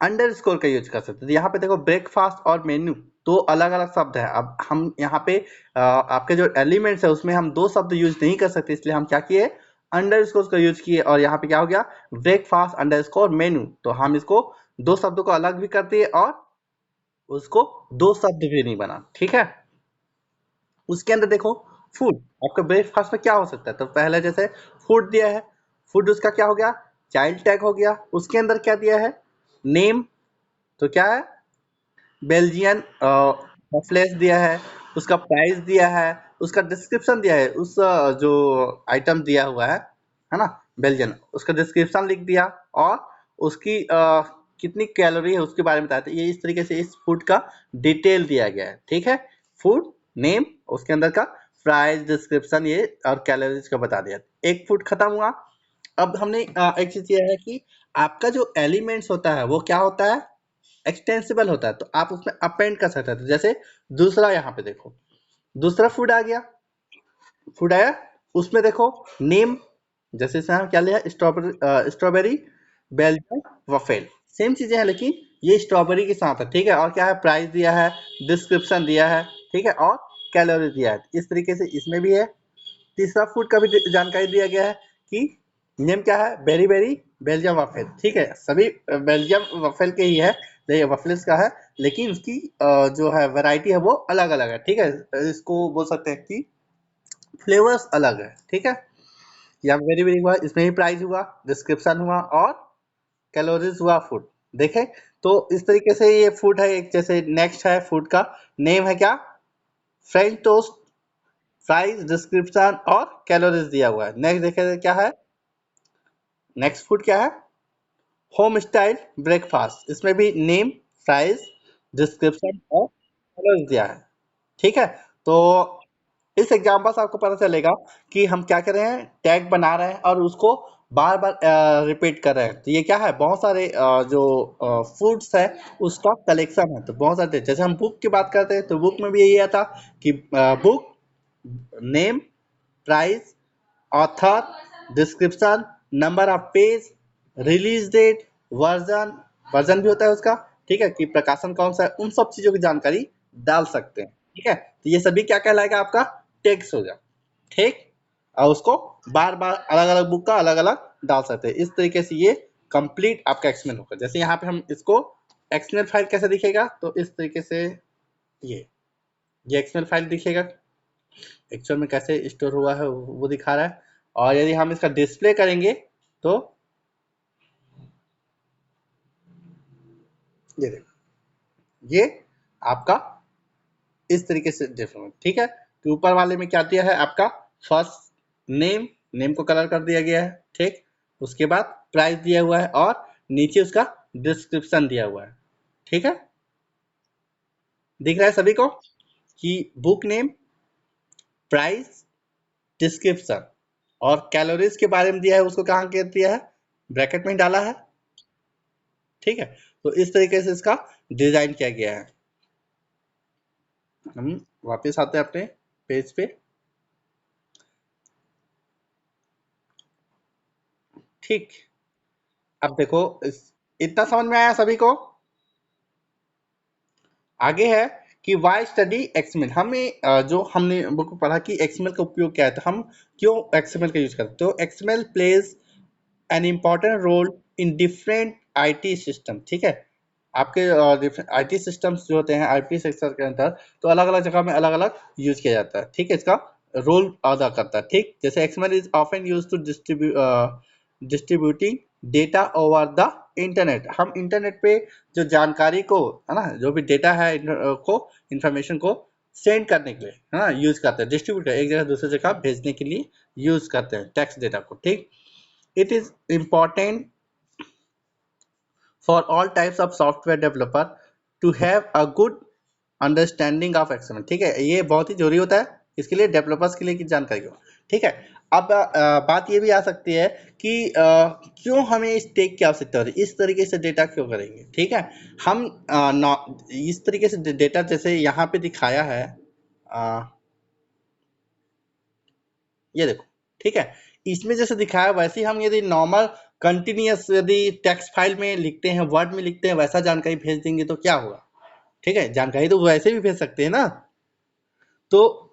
अंडरस्कोर का यूज कर सकते हैं। तो यहाँ पे देखो ब्रेकफास्ट और मेन्यू दो अलग अलग शब्द है, अब हम यहाँ पे आपके जो एलिमेंट्स है उसमें हम दो शब्द यूज नहीं कर सकते, इसलिए हम क्या किए, अंडरस्कोर का यूज किए, और यहाँ पे क्या हो गया, ब्रेकफास्ट अंडरस्कोर मेन्यू, तो हम इसको दो शब्दों को अलग भी कर दिए और उसको दो शब्द भी नहीं बना, ठीक है। उसके अंदर देखो फूड, आपका ब्रेकफास्ट में क्या हो सकता है, तो पहले जैसे फूड दिया है, फूड उसका क्या हो गया, चाइल्ड टैग हो गया। उसके अंदर क्या दिया है, नेम, तो क्या है, बेल्जियन फ्लैश दिया है, उसका प्राइस दिया है, उसका डिस्क्रिप्शन दिया है, उस जो आइटम दिया हुआ है ना, बेल्जियन, उसका डिस्क्रिप्शन लिख दिया, और उसकी कितनी कैलोरी है उसके बारे में बताया, तो ये इस तरीके से इस फूड का डिटेल दिया गया है, ठीक है। फूड नेम, उसके अंदर का प्राइस, डिस्क्रिप्शन, ये और कैलोरीज का बता दिया, एक फूड खत्म हुआ। अब हमने एक चीज ये है कि आपका जो एलिमेंट्स होता है वो क्या होता है, एक्सटेंसिबल होता है, तो आप उसमें अपेंड कर सकते हैं। तो जैसे दूसरा यहाँ पे देखो, दूसरा फूड आ गया, फूड आया, उसमें देखो नेम, जैसे इसमें हम क्या लिया, स्ट्रॉबेरी बेल्जियम वफेल, सेम चीजें हैं लेकिन ये स्ट्रॉबेरी के साथ है, ठीक है। और क्या है, प्राइस दिया है, डिस्क्रिप्शन दिया है, ठीक है, और कैलोरी दिया है, इस तरीके से इसमें भी है। तीसरा फूड का भी जानकारी दिया गया है कि नेम क्या है, बेरी बेरी बेल्जियम वफेल, ठीक है, सभी बेल्जियम वफेल के ही है, वफल्स का है, लेकिन उसकी जो है वैरायटी है वो अलग अलग है, ठीक है। इसको बोल सकते हैं कि फ्लेवर्स अलग है, ठीक है। या वेरी वेरी हुआ, इसमें भी प्राइस हुआ, डिस्क्रिप्शन हुआ और कैलोरीज हुआ फूड, देखें। तो इस तरीके से ये फूड है एक। जैसे नेक्स्ट है फूड का नेम है क्या, फ्रेंच टोस्ट, प्राइस, डिस्क्रिप्शन और कैलोरीज दिया हुआ है। नेक्स्ट देखें क्या है, नेक्स्ट फूड क्या है, होम स्टाइल ब्रेकफास्ट, इसमें भी नेम, प्राइस, डिस्क्रिप्शन और कैलोरीज दिया है, ठीक है। तो इस एग्जाम्पल से आपको पता चलेगा कि हम क्या कर रहे हैं, टैग बना रहे हैं और उसको बार बार रिपीट कर रहे हैं। तो ये क्या है, बहुत सारे जो फूड्स है उसका कलेक्शन है। तो बहुत सारे, जैसे हम बुक की बात करते हैं तो बुक में भी यही आता कि book name, price, author, description, number of page, release date, version, version भी होता है उसका, ठीक है, कि प्रकाशन कौन सा है, उन सब चीजों की जानकारी डाल सकते हैं, ठीक है। तो ये सभी क्या कहलाएगा, आपका टेक्स्ट हो जाए, ठीक। और उसको बार बार अलग अलग बुक का अलग अलग डाल सकते हैं। इस तरीके से ये कंप्लीट आपका एक्सएमएल होगा। जैसे यहाँ पे हम इसको एक्सएमएल फाइल कैसे दिखेगा, तो इस तरीके से ये एक्सएमएल फाइल दिखेगा, एक्चुअल में कैसे स्टोर हुआ है वो दिखा रहा है। और यदि हम इसका डिस्प्ले करेंगे तो ये देखो, ये आपका इस तरीके से डिफरेंट, ठीक है। तो ऊपर वाले में क्या दिया है, आपका फर्स्ट नेम, नेम को कलर कर दिया गया है, ठीक। उसके बाद प्राइस दिया हुआ है और नीचे उसका डिस्क्रिप्शन दिया हुआ है, ठीक है। दिख रहा है सभी को कि बुक नेम, प्राइस, डिस्क्रिप्शन और कैलोरीज के बारे में दिया है, उसको कहाँ के दिया है, ब्रैकेट में ही डाला है, ठीक है। तो इस तरीके से इसका डिजाइन किया गया है। हम वापस आते हैं अपने पेज पे, ठीक। अब देखो इतना समझ में आया सभी को। आगे है कि वाई स्टडी एक्सएमएल। हमें जो हमने बुक पढ़ा कि एक्सएमएल का उपयोग क्या है, तो हम क्यों एक्सएमएल का यूज करते हैं। तो XML plays an important role in different IT system, ठीक है। आपके आईटी सिस्टम्स जो होते हैं आईटी सेक्टर के अंदर, तो अलग अलग जगह में अलग अलग यूज किया जाता है, ठीक है। इसका रोल अदा करता है, ठीक। जैसे XML is often use to distributing data over the internet. हम इंटरनेट पे जो जानकारी को, है ना, जो भी डेटा है को, इंफॉर्मेशन को सेंड करने के लिए, है ना, यूज करते हैं। डिस्ट्रीब्यूट एक जगह दूसरी जगह भेजने के लिए यूज करते हैं टेक्स्ट डेटा को, ठीक। It is important for all types of software developer to have a good understanding of XML, ठीक है। ये बहुत ही जरूरी होता है इसके लिए, डेवलपर्स के लिए की जानकारी हो, ठीक है। अब बात ये भी आ सकती है कि क्यों हमें इस टेक की आवश्यकता होती है, इस तरीके से डेटा क्यों करेंगे, ठीक है। हम इस तरीके से डेटा जैसे यहाँ पे दिखाया है, अ, ये देखो, ठीक है। इसमें जैसे दिखाया वैसे ही हम यदि नॉर्मल कंटिन्यूअस यदि टेक्स्ट फाइल में लिखते हैं, वर्ड में लिखते हैं, वैसा जानकारी भेज देंगे तो क्या होगा, ठीक है। जानकारी तो वैसे भी भेज सकते हैं ना। तो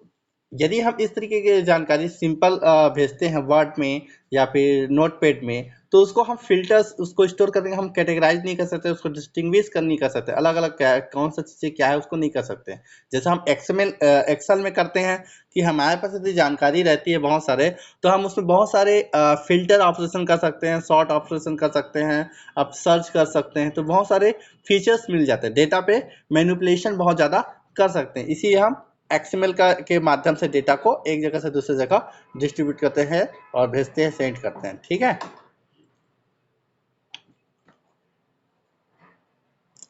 यदि हम इस तरीके की जानकारी सिंपल भेजते हैं वर्ड में या फिर नोटपैड में, तो उसको हम फिल्टर्स, उसको स्टोर करके हम कैटेगराइज नहीं कर सकते, उसको डिस्टिंग्विश कर नहीं कर सकते, अलग अलग क्या है, कौन सा चीज़ें क्या है उसको नहीं कर सकते। जैसे हम एक्सएमएल एक्सेल में करते हैं कि हमारे पास यदि जानकारी रहती है बहुत सारे, तो हम उसमें बहुत सारे फिल्टर ऑपरेशन कर सकते हैं, सॉर्ट ऑपरेशन कर सकते हैं, आप सर्च कर सकते हैं, तो बहुत सारे फीचर्स मिल जाते हैं। डेटा पे मैनिपुलेशन बहुत ज़्यादा कर सकते हैं, इसीलिए हम एक्सएमएल का के माध्यम से डेटा को एक जगह से दूसरी जगह डिस्ट्रीब्यूट करते हैं और भेजते हैं, सेंड करते हैं, ठीक है।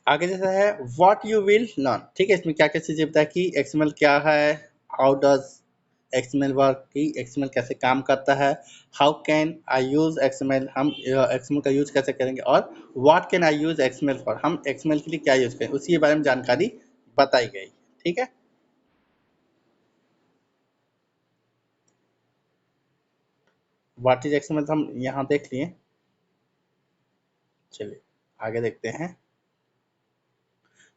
आगे जैसा है व्हाट यू विल लर्न, ठीक है। इसमें क्या क्या चीजें बताया कि एक्सएमएल क्या है, हाउ डज एक्सएमएल वर्क, की एक्सएमएल कैसे काम करता है, how can I use XML, हम एक्सएमएल का यूज कैसे करेंगे, और what can I use XML for, हम एक्सएमएल के लिए क्या यूज करें, उसी के बारे में जानकारी बताई गई, ठीक है। व्हाट इज एक्सएमएल हम यहाँ देख लिए, चलिए आगे देखते हैं।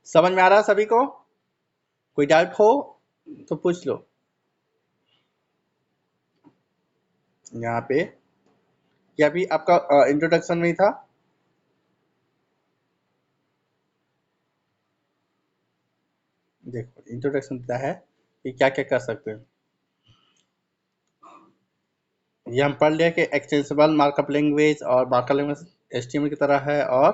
समझ में आ रहा है सभी को, कोई डाउट हो तो पूछ लो। यहाँ पे यह भी आपका इंट्रोडक्शन में ही था। देखो इंट्रोडक्शन दिया है कि क्या क्या कर सकते हैं। ये हम पढ़ लिया कि एक्सटेंसिबल मार्कअप लैंग्वेज और मार्कअप लैंग्वेज एचटीएमएल की तरह है और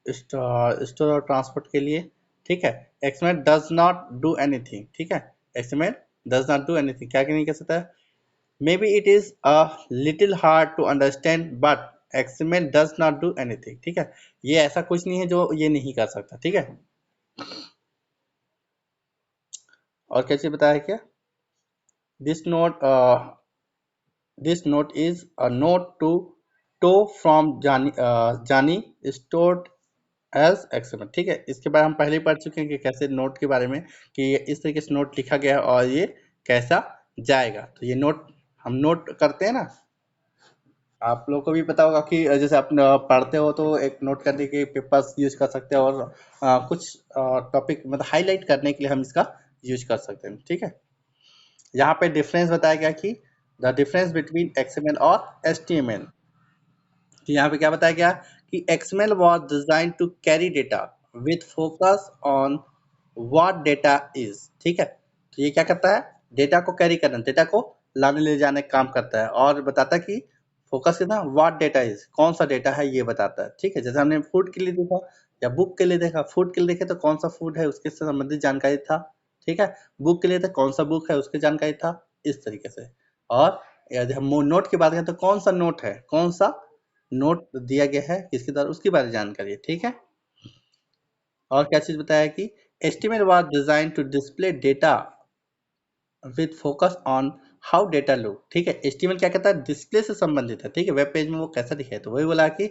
स्टोर और ट्रांसपोर्ट के लिए। ठीक है, XML does not do anything. ठीक है, XML does not do anything, क्या नहीं कर सकता है। Maybe it is a little hard to understand but XML does not do anything. ठीक है, ये ऐसा कुछ नहीं है जो ये नहीं कर सकता। ठीक है, और कैसे बताया क्या, this note this note is a note to from Jani stored as XML। ठीक है, इसके बारे में हम पहले ही पढ़ चुके हैं कि कैसे नोट के बारे में, कि इस तरीके से नोट लिखा गया है और ये कैसा जाएगा। तो ये नोट हम नोट करते हैं ना, आप लोग को भी पता होगा कि जैसे आप पढ़ते हो तो एक नोट करने के पेपर्स यूज कर सकते हैं और कुछ टॉपिक मतलब हाईलाइट करने के लिए हम इसका यूज कर सकते हैं। ठीक है, यहाँ पे डिफरेंस बताया गया कि द डिफरेंस बिटवीन एक्सएमएल और एचटीएमएल। तो यहाँ पे क्या बताया गया कि XML was designed to carry data with focus on what data is. ठीक है, तो ये क्या करता है, डेटा को कैरी करना, डेटा को लाने ले जाने का काम करता है और बताता है कि फोकस कितना व्हाट डेटा इज, कौन सा डेटा है ये बताता है। ठीक है, जैसे हमने फूड के लिए देखा या बुक के लिए देखा, फूड के लिए देखे तो कौन सा फूड है उसके से संबंधित जानकारी था। ठीक है, बुक के लिए तो कौन सा बुक है उसकी जानकारी था, इस तरीके से। और यदि हम नोट की बात करें तो कौन सा नोट है, कौन सा नोट दिया गया है किसके द्वारा, उसके बारे में जानकारी है। ठीक है, और क्या चीज बताया कि estimate was design to display data with focus on how data look. ठीक है, एस्टिमेट क्या कहता है, डिस्प्ले से संबंधित है। ठीक है, वेब पेज में वो कैसा दिखे, तो वही बोला कि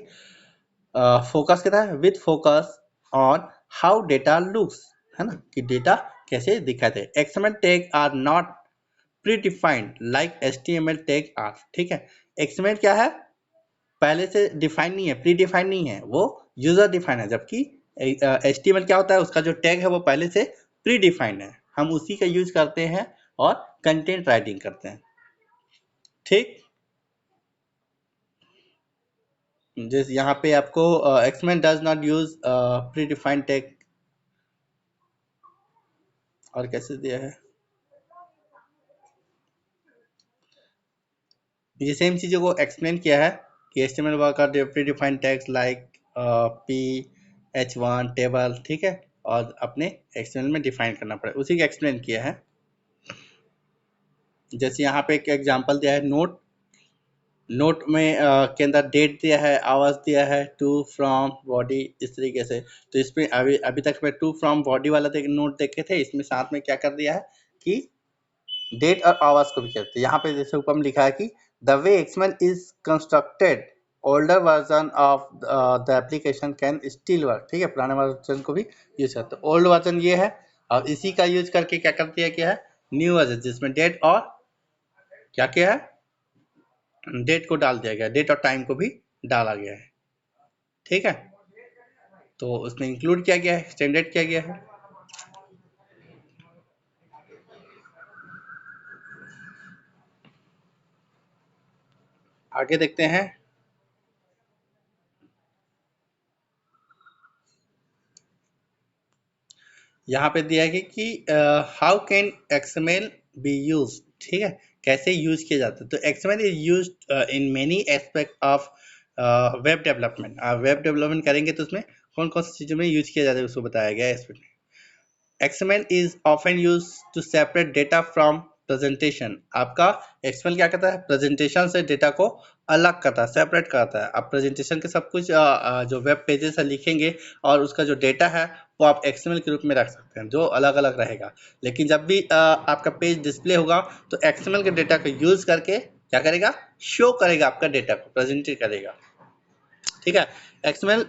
फोकस कहता है with focus on how data looks, है ना, कि डेटा कैसे दिखाते हैं। XML tag are not predefined like HTML tag are. ठीक है, एक्सएमएल क्या है, पहले से डिफाइन नहीं है, प्री डिफाइन नहीं है, वो यूजर डिफाइन है। जबकि एचटीएमएल क्या होता है, उसका जो टैग है वो पहले से प्री डिफाइंड है, हम उसी का यूज करते हैं और कंटेंट राइटिंग करते हैं। ठीक, जैसे यहाँ पे आपको XML does not use pre defined tag, और कैसे दिया है, ये सेम चीज़ों को एक्सप्लेन किया है कि HTML work are predefined tags like P h1 table. ठीक है, और अपने एक्सएमएल में डिफाइन करना पड़े, उसी का एक्सप्लेन किया है। जैसे यहाँ पे एक एग्जांपल दिया है, नोट नोट में के अंदर डेट दिया है, आवर्स दिया है, टू फ्रॉम बॉडी, इस तरीके से। तो इसमें अभी अभी तक मैं टू फ्रॉम बॉडी वाला नोट देखे थे, इसमें साथ में क्या कर दिया है कि डेट और आवर्स को भी कहते हैं। यहाँ पे जैसे ऊपर में लिखा है कि the way XML is constructed older version of the application can still work. ठीक है, पुराने वर्जन को भी यूज करते हैं। ओल्ड वर्जन ये है और इसी का यूज करके क्या कर दिया गया है, न्यू वर्जन, जिसमें डेट और क्या क्या है, डेट को डाल दिया गया, डेट और टाइम को भी डाला गया है। ठीक है, तो उसमें इंक्लूड किया गया है, स्टैंडर्ड किया गया है। आगे देखते हैं, यहाँ पे दिया है कि how can XML B use. ठीक है, कैसे यूज किया जाता है, तो XML is use in many aspect of web development. Web development करेंगे तो उसमें कौन कौन सी चीज़ों में यूज किया जाता है उसको बताया गया है इसमें। XML is often used to separate data from presentation। आपका XML क्या करता है, प्रेजेंटेशन से डेटा को अलग करता है, सेपरेट करता है। आप प्रेजेंटेशन के सब कुछ जो वेब पेजेस है लिखेंगे और उसका जो डेटा है वो आप XML के रूप में रख सकते हैं, जो अलग अलग रहेगा। लेकिन जब भी आपका पेज डिस्प्ले होगा तो XML के डेटा को यूज करके क्या करेगा, शो करेगा, आपका डेटा को प्रेजेंट करेगा। ठीक है, XML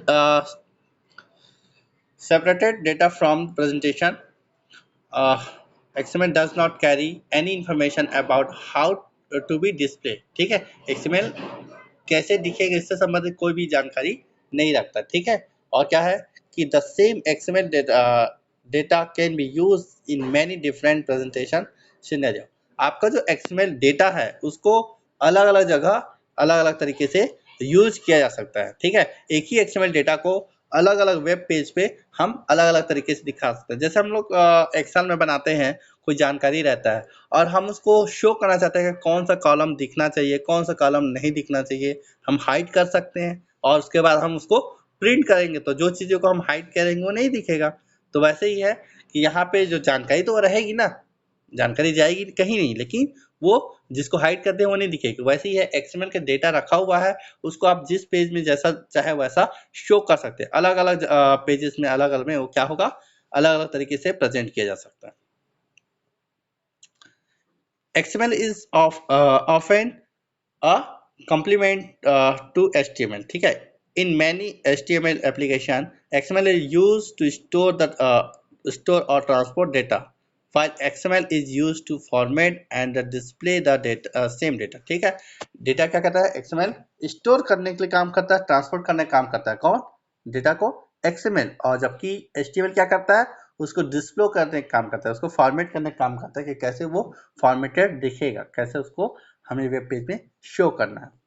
separated data from presentation। XML does not carry any information about how to be displayed। ठीक है, XML कैसे दिखेगा इससे संबंधित कोई भी जानकारी नहीं रखता। ठीक है, और क्या है कि the same XML data can be use in many different presentation scenario. आपका जो XML डेटा है उसको अलग अलग जगह अलग अलग तरीके से यूज किया जा सकता है। ठीक है, एक ही XML डेटा को अलग अलग वेब पेज पे हम अलग अलग तरीके से दिखा सकते हैं। जैसे हम लोग एक्सेल में बनाते हैं, कोई जानकारी रहता है और हम उसको शो करना चाहते हैं कि कौन सा कॉलम दिखना चाहिए, कौन सा कॉलम नहीं दिखना चाहिए, हम हाइड कर सकते हैं और उसके बाद हम उसको प्रिंट करेंगे तो जो चीज़ों को हम हाइड करेंगे वो नहीं दिखेगा। तो वैसे ही है कि यहाँ पे जो जानकारी तो रहेगी ना, जानकारी जाएगी कहीं नहीं, लेकिन वो जिसको हाइड कर दे वो नहीं दिखेगी। वैसे ही है, एक्सएमएल का डेटा रखा हुआ है, उसको आप जिस पेज में जैसा चाहे वैसा शो कर सकते हैं। अलग अलग पेजेस में अलग अलग में वो क्या होगा, अलग अलग तरीके से प्रेजेंट किया जा सकता है। XML is often a complement to HTML, ठीक है। In many HTML application, XML is used to store or transport data, while XML is used to format and display the data, same data, ठीक है। Data क्या करता है, XML store करने के लिए काम करता है, ट्रांसपोर्ट करने का काम करता है, कौन, डेटा को, XML। और जबकि HTML क्या करता है, उसको डिस्प्ले करने का काम करता है, उसको फॉर्मेट करने का काम करता है कि कैसे वो फॉर्मेटेड दिखेगा, कैसे उसको हमें वेब पेज में शो करना है।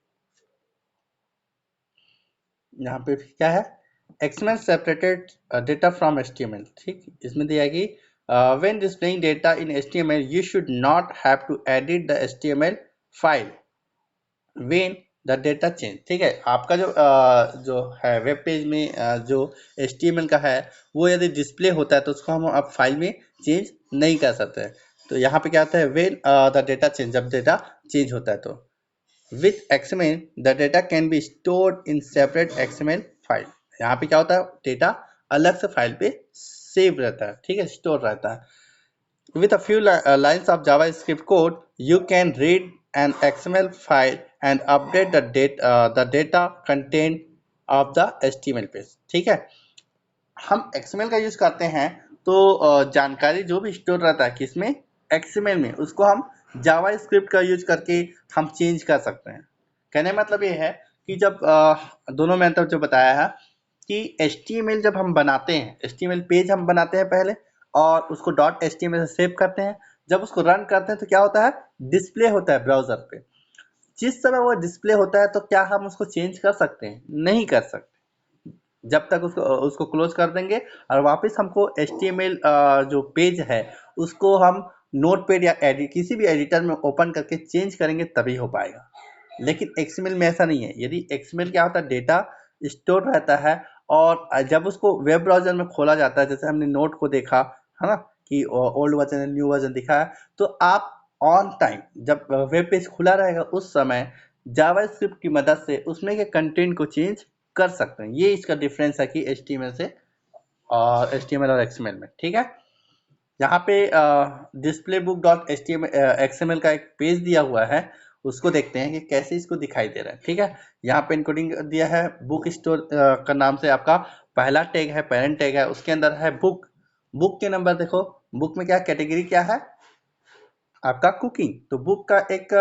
यहाँ पे क्या है, XML separated data from HTML, ठीक। इसमें दिया कि when displaying data in HTML you should not have to edit the HTML file when the data change, ठीक है। आपका जो है वेब पेज में जो HTML का है वो यदि डिस्प्ले होता है तो उसको हम अब फाइल में चेंज नहीं कर सकते हैं। तो यहाँ पे क्या होता है, व्हेन द डेटा चेंज, जब डेटा चेंज होता है तो with XML the data can be stored in separate XML file. यहाँ पे क्या होता है, डेटा अलग से फाइल पे सेव रहता है, ठीक है, स्टोर रहता है। with a few lines of JavaScript code you can read an XML file and update the data content of the HTML page, ठीक है। हम XML का यूज करते हैं तो जानकारी जो भी स्टोर रहता है किसमें, XML में, उसको हम जावास्क्रिप्ट का यूज करके हम चेंज कर सकते हैं। कहने का मतलब ये है कि जब दोनों में अंतर जो बताया है कि HTML जब हम बनाते हैं, HTML पेज हम बनाते हैं पहले और उसको .html से सेव करते हैं, जब उसको रन करते हैं तो क्या होता है, डिस्प्ले होता है ब्राउजर पे। जिस समय वो डिस्प्ले होता है तो क्या हम उसको चेंज कर सकते हैं, नहीं कर सकते। जब तक उसको उसको क्लोज कर देंगे और वापस हमको HTML जो पेज है उसको हम नोटपैड या एडिट किसी भी एडिटर में ओपन करके चेंज करेंगे तभी हो पाएगा। लेकिन XML में ऐसा नहीं है। यदि XML क्या होता है, डेटा स्टोर रहता है और जब उसको वेब ब्राउजर में खोला जाता है, जैसे हमने नोट को देखा है ना कि ओल्ड वर्जन है, न्यू वर्जन दिखा है, तो आप ऑन टाइम जब वेब पेज खुला रहेगा उस समय जावास्क्रिप्ट की मदद से उसमें के कंटेंट को चेंज कर सकते हैं। ये इसका डिफरेंस है कि HTML से और HTML और XML में, ठीक है। यहाँ पे डिस्प्ले बुक डॉट XML का एक पेज दिया हुआ है, उसको देखते हैं कि कैसे इसको दिखाई दे रहा है, ठीक है। यहाँ पे इनकोडिंग दिया है, बुक स्टोर का नाम से आपका पहला टैग है, पेरेंट टैग है, उसके अंदर है बुक। बुक के नंबर देखो, बुक में क्या कैटेगरी क्या है आपका, कुकिंग। तो बुक का एक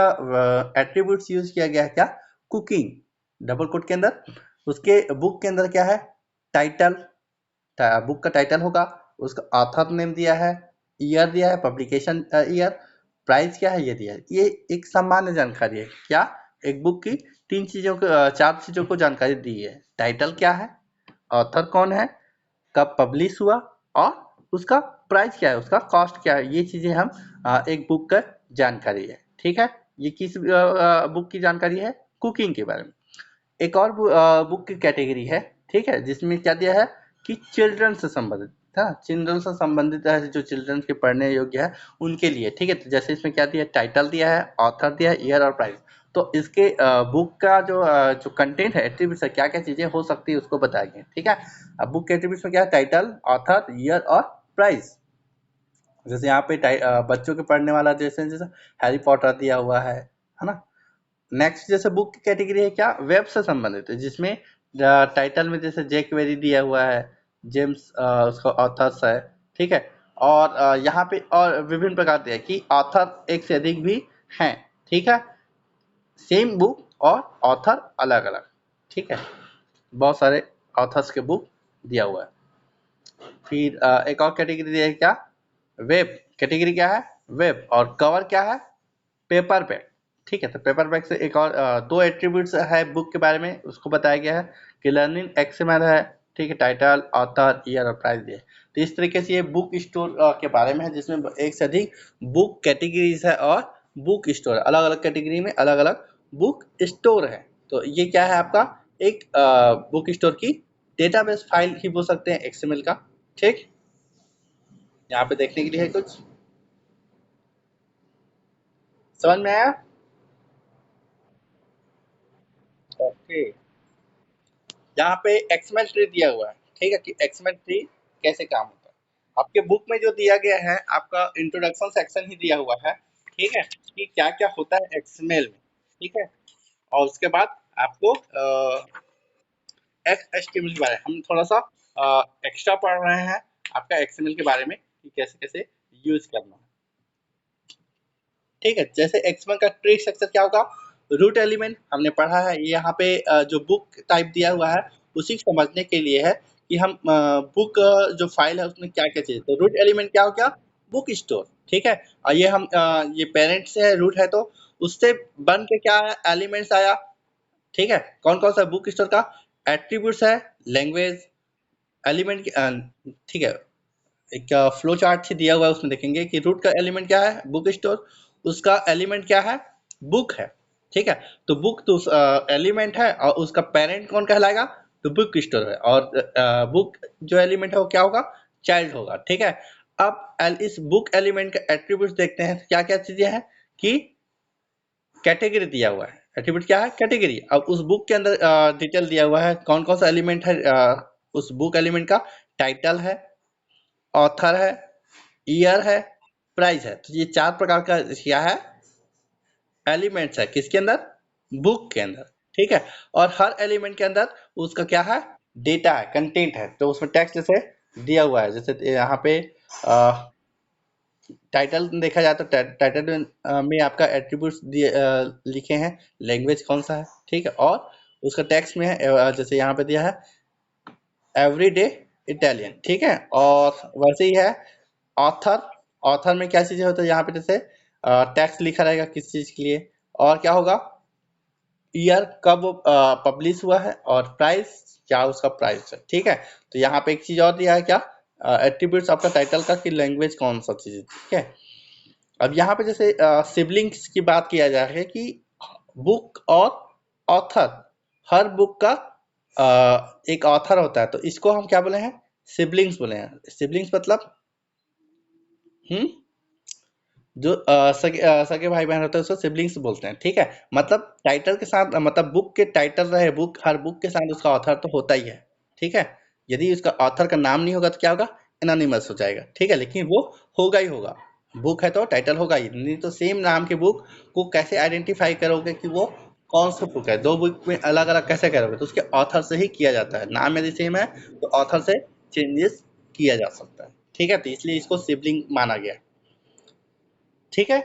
एट्रीब्यूट्स यूज किया गया है, क्या, कुकिंग, डबल कोट के अंदर। उसके बुक के अंदर क्या है, टाइटल, बुक का टाइटल होगा, उसका ऑथर नेम दिया है, ईयर दिया है, पब्लिकेशन ईयर, प्राइस क्या है ये दिया है। ये एक सामान्य जानकारी है, क्या, एक बुक की तीन चीजों को चार चीजों को जानकारी दी है। टाइटल क्या है, ऑथर कौन है, कब पब्लिश हुआ और उसका प्राइस क्या है, उसका कॉस्ट क्या है। ये चीजें हम एक बुक का जानकारी है, ठीक है। ये किस बुक की जानकारी है, कुकिंग के बारे में। एक और बुक की कैटेगरी है, ठीक है, जिसमें क्या दिया है कि चिल्ड्रन से संबंधित, हाँ, चिल्ड्रन से संबंधित है, जो चिल्ड्रन के पढ़ने योग्य है उनके लिए, ठीक है। तो जैसे इसमें क्या दिया है, टाइटल दिया है, ऑथर दिया है, ईयर और प्राइस। तो इसके बुक का जो कंटेंट है, एट्रीब्यूट्स है, क्या क्या चीजें हो सकती है उसको बताएंगे, ठीक है। अब बुक के एट्रीब्यूट्स में क्या है, टाइटल, ऑथर, ईयर और प्राइस। जैसे यहाँ पे बच्चों के पढ़ने वाला जैसे हैरी पॉटर दिया हुआ है ना। नेक्स्ट जैसे बुक की कैटेगरी है क्या, वेब से संबंधित है, जिसमें टाइटल में जैसे जैक वेरी दिया हुआ है, जेम्स उसका ऑथर्स है, ठीक है। और यहाँ पे और विभिन्न प्रकार दिया है कि ऑथर एक से अधिक भी हैं, ठीक है। सेम बुक और ऑथर अलग अलग, ठीक है, बहुत सारे ऑथर्स के बुक दिया हुआ है। फिर एक और कैटेगरी दिया है क्या, वेब कैटेगरी क्या है, वेब, और कवर क्या है, पेपर बैग, ठीक है। तो पेपर बैग से एक और दो एट्रीब्यूट्स है बुक के बारे में, उसको बताया गया है कि लर्निंग XML है, ठीक है, टाइटल, ऑथर, ईयर और प्राइस दिए। तो इस तरीके से ये बुक स्टोर के बारे में है, जिसमें एक से अधिक बुक कैटेगरीज है और बुक स्टोर, अलग अलग कैटेगरी में अलग अलग बुक स्टोर है। तो ये क्या है आपका एक बुक स्टोर की डेटाबेस फाइल ही बोल सकते हैं एक्सएमएल का। ठीक, यहाँ पे देखने के लिए है कुछ समझ में आया? ओके, यहाँ पे एक्सएमएल ट्री दिया हुआ है, ठीक है, कि एक्सएमएल ट्री कैसे काम होता है। आपके बुक में जो दिया गया है आपका इंट्रोडक्शन सेक्शन ही दिया हुआ है, ठीक है, कि क्या क्या होता है एक्सएमएल में, ठीक है। और उसके बाद आपको एचटीएमएल के बारे में हम थोड़ा सा एक्स्ट्रा पढ़ रहे हैं आपका एक्सएमएल के बारे में कि कैसे कैसे यूज करना है। ठीक है, जैसे एक्सएमएल का ट्री स्ट्रक्चर क्या होगा, रूट एलिमेंट हमने पढ़ा है, ये यहाँ पे जो बुक टाइप दिया हुआ है उसी को समझने के लिए है कि हम बुक जो फाइल है उसमें क्या क्या चीज, तो रूट एलिमेंट क्या हो गया, बुक स्टोर, ठीक है। और ये हम ये पेरेंट से है, रूट है, तो उससे बन के क्या है, एलिमेंट्स आया, ठीक है। कौन कौन सा बुक स्टोर का एट्रीब्यूट्स है, लैंग्वेज, एलिमेंट, ठीक है। एक फ्लो चार्ट से दिया हुआ है, उसमें देखेंगे कि रूट का एलिमेंट क्या है, बुक स्टोर, उसका एलिमेंट क्या है, बुक है, ठीक है। तो बुक तो एलिमेंट है और उसका पेरेंट कौन कहलाएगा, तो बुक स्टोर है, और बुक जो एलिमेंट है वो क्या होगा, चाइल्ड होगा, ठीक है। अब इस बुक एलिमेंट का एट्रीब्यूट देखते हैं क्या क्या चीजें हैं, कि कैटेगरी दिया हुआ है, एट्रीब्यूट क्या है, कैटेगरी। अब उस बुक के अंदर डिटेल दिया हुआ है कौन कौन सा एलिमेंट है, उस बुक एलिमेंट का टाइटल है, ऑथर है, ईयर है, प्राइस है। तो ये चार प्रकार का क्या है, एलिमेंट्स है, किसके अंदर, बुक के अंदर, ठीक है। और हर एलिमेंट के अंदर उसका क्या है, डेटा है, कंटेंट है। तो उसमें टेक्स्ट जैसे दिया हुआ है, जैसे यहाँ पे टाइटल देखा जाए तो टाइटल में आपका एट्रीब्यूट्स लिखे हैं, लैंग्वेज कौन सा है, ठीक है। और उसका टेक्स्ट में है जैसे यहाँ पे दिया है एवरीडे इटालियन, ठीक है। और वैसे ही है ऑथर, ऑथर में क्या चीजें होता है, यहाँ पे जैसे टेक्स्ट लिखा रहेगा किस चीज के लिए, और क्या होगा, ईयर कब पब्लिश हुआ है, और प्राइस क्या उसका प्राइस है, ठीक है। तो यहाँ पे एक चीज और दिया है क्या, एट्रीब्यूट्स आपका टाइटल का, कि लैंग्वेज कौन सा चीज है, ठीक है। अब यहाँ पे जैसे सिबलिंग्स की बात किया जा रहा है कि बुक और ऑथर, हर बुक का एक ऑथर होता है, तो इसको हम क्या बोले हैं, सिबलिंग्स बोले हैं। सिबलिंग्स मतलब हम्म, जो सगे भाई बहन होते हैं उसको सिबलिंग्स बोलते हैं, ठीक है। मतलब टाइटल के साथ मतलब बुक के टाइटल रहे, बुक हर बुक के साथ उसका ऑथर तो होता ही है, ठीक है। यदि उसका ऑथर का नाम नहीं होगा तो क्या होगा, एनोनिमस हो जाएगा, ठीक है। लेकिन वो होगा ही होगा, बुक है तो टाइटल होगा ही, नहीं तो सेम नाम के बुक को कैसे आइडेंटिफाई करोगे कि वो कौन सा बुक है, दो बुक में अलग अलग कैसे करोगे, तो उसके ऑथर से ही किया जाता है। नाम यदि सेम है तो ऑथर से चेंजेस किया जा सकता है, ठीक है। तो इसलिए इसको सिबलिंग माना गया, ठीक है।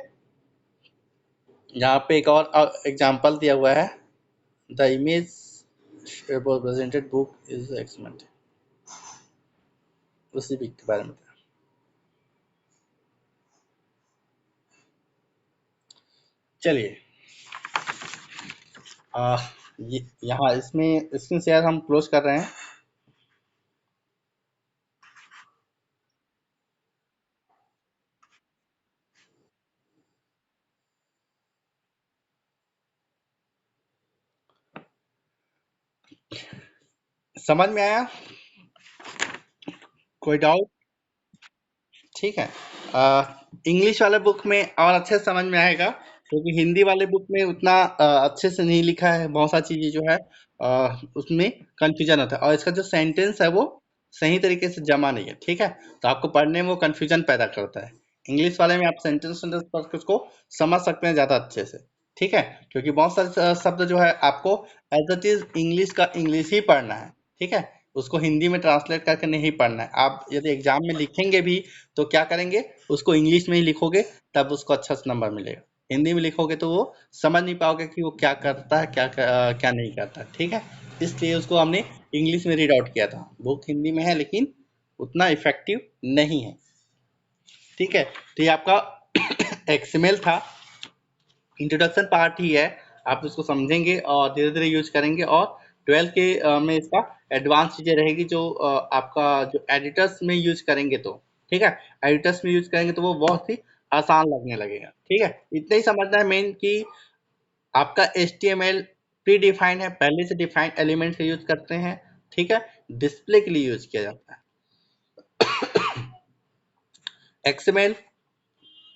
यहाँ पे एक और एग्जांपल दिया हुआ है, the image presented book is एक्समेंट, उसी बुक के बारे में था। चलिए ये यहाँ इसमें स्क्रीन शेयर हम क्लोज कर रहे हैं। समझ में आया, कोई डाउट? ठीक है, इंग्लिश वाले बुक में और अच्छे से समझ में आएगा, क्योंकि हिंदी वाले बुक में उतना अच्छे से नहीं लिखा है, बहुत सारी चीजें जो है उसमें कंफ्यूजन होता है, और इसका जो सेंटेंस है वो सही तरीके से जमा नहीं है, ठीक है। तो आपको पढ़ने में वो कंफ्यूजन पैदा करता है। इंग्लिश वाले में आप सेंटेंस सेंटेंस पढ़ के उसको समझ सकते हैं ज्यादा अच्छे से, ठीक है। क्योंकि बहुत सारे शब्द जो है आपको एज इट इज इंग्लिश का इंग्लिश ही पढ़ना है, ठीक है। उसको हिंदी में ट्रांसलेट करके नहीं पढ़ना है। आप यदि एग्जाम में लिखेंगे भी तो क्या करेंगे, उसको इंग्लिश में ही लिखोगे, तब उसको अच्छा सा नंबर मिलेगा। हिंदी में लिखोगे तो वो समझ नहीं पाओगे कि वो क्या करता है, क्या नहीं करता, ठीक है। इसलिए उसको हमने इंग्लिश में रीड आउट किया था। बुक हिंदी में है लेकिन उतना इफेक्टिव नहीं है, ठीक है। तो ये आपका एक्सएमएल था, इंट्रोडक्शन पार्ट ही है। आप इसको समझेंगे और धीरे धीरे यूज करेंगे, और 12 के में इसका एडवांस चीजें रहेगी जो आपका जो एडिटर्स में यूज करेंगे तो, ठीक है, एडिटर्स में यूज करेंगे तो वो बहुत ही आसान लगने लगेगा, ठीक है। इतना ही समझना है मेन कि आपका HTML प्री डिफाइंड है, पहले से डिफाइंड एलिमेंट से यूज करते हैं, ठीक है, डिस्प्ले के लिए यूज किया जाता है। XML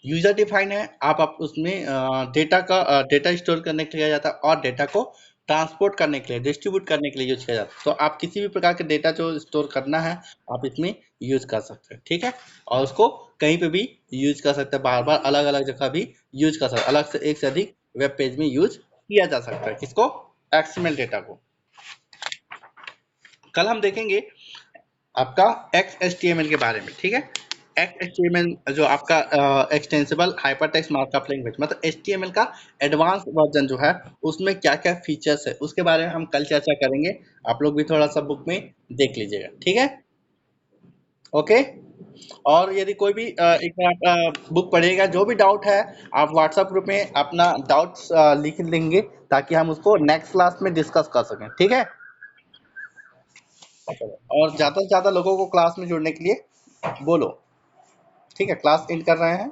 यूजर डिफाइन है, आप उसमें डेटा स्टोर करने के लिए किया जाता है और डेटा को ट्रांसपोर्ट करने के लिए, डिस्ट्रीब्यूट करने के लिए यूज किया जाता है। तो आप किसी भी प्रकार के डेटा जो स्टोर करना है आप इसमें यूज कर सकते हैं, ठीक है, और उसको कहीं पे भी यूज कर सकते हैं, बार बार अलग अलग जगह भी यूज कर सकते हैं, अलग से एक से अधिक वेब पेज में यूज किया जा सकता है। किसको? XML डेटा को। कल हम देखेंगे आपका XHTML के बारे में, ठीक है। XHTML जो आपका एक्सटेंसिबल हाइपरटेक्स्ट मार्कअप लैंग्वेज, मतलब HTML का एडवांस वर्जन जो है उसमें क्या क्या फीचर्स है उसके बारे में हम कल चर्चा करेंगे। आप लोग भी थोड़ा सा बुक में देख लीजिएगा, ठीक है, ओके। और यदि कोई भी एक बार आप बुक पढ़िएगा, जो भी डाउट है आप व्हाट्सएप ग्रुप में अपना डाउट्स लिख लेंगे ताकि हम उसको नेक्स्ट क्लास में डिस्कस कर सकें, ठीक है। और ज़्यादा से ज़्यादा लोगों को क्लास में जुड़ने के लिए बोलो, ठीक है। क्लास एंड कर रहे हैं।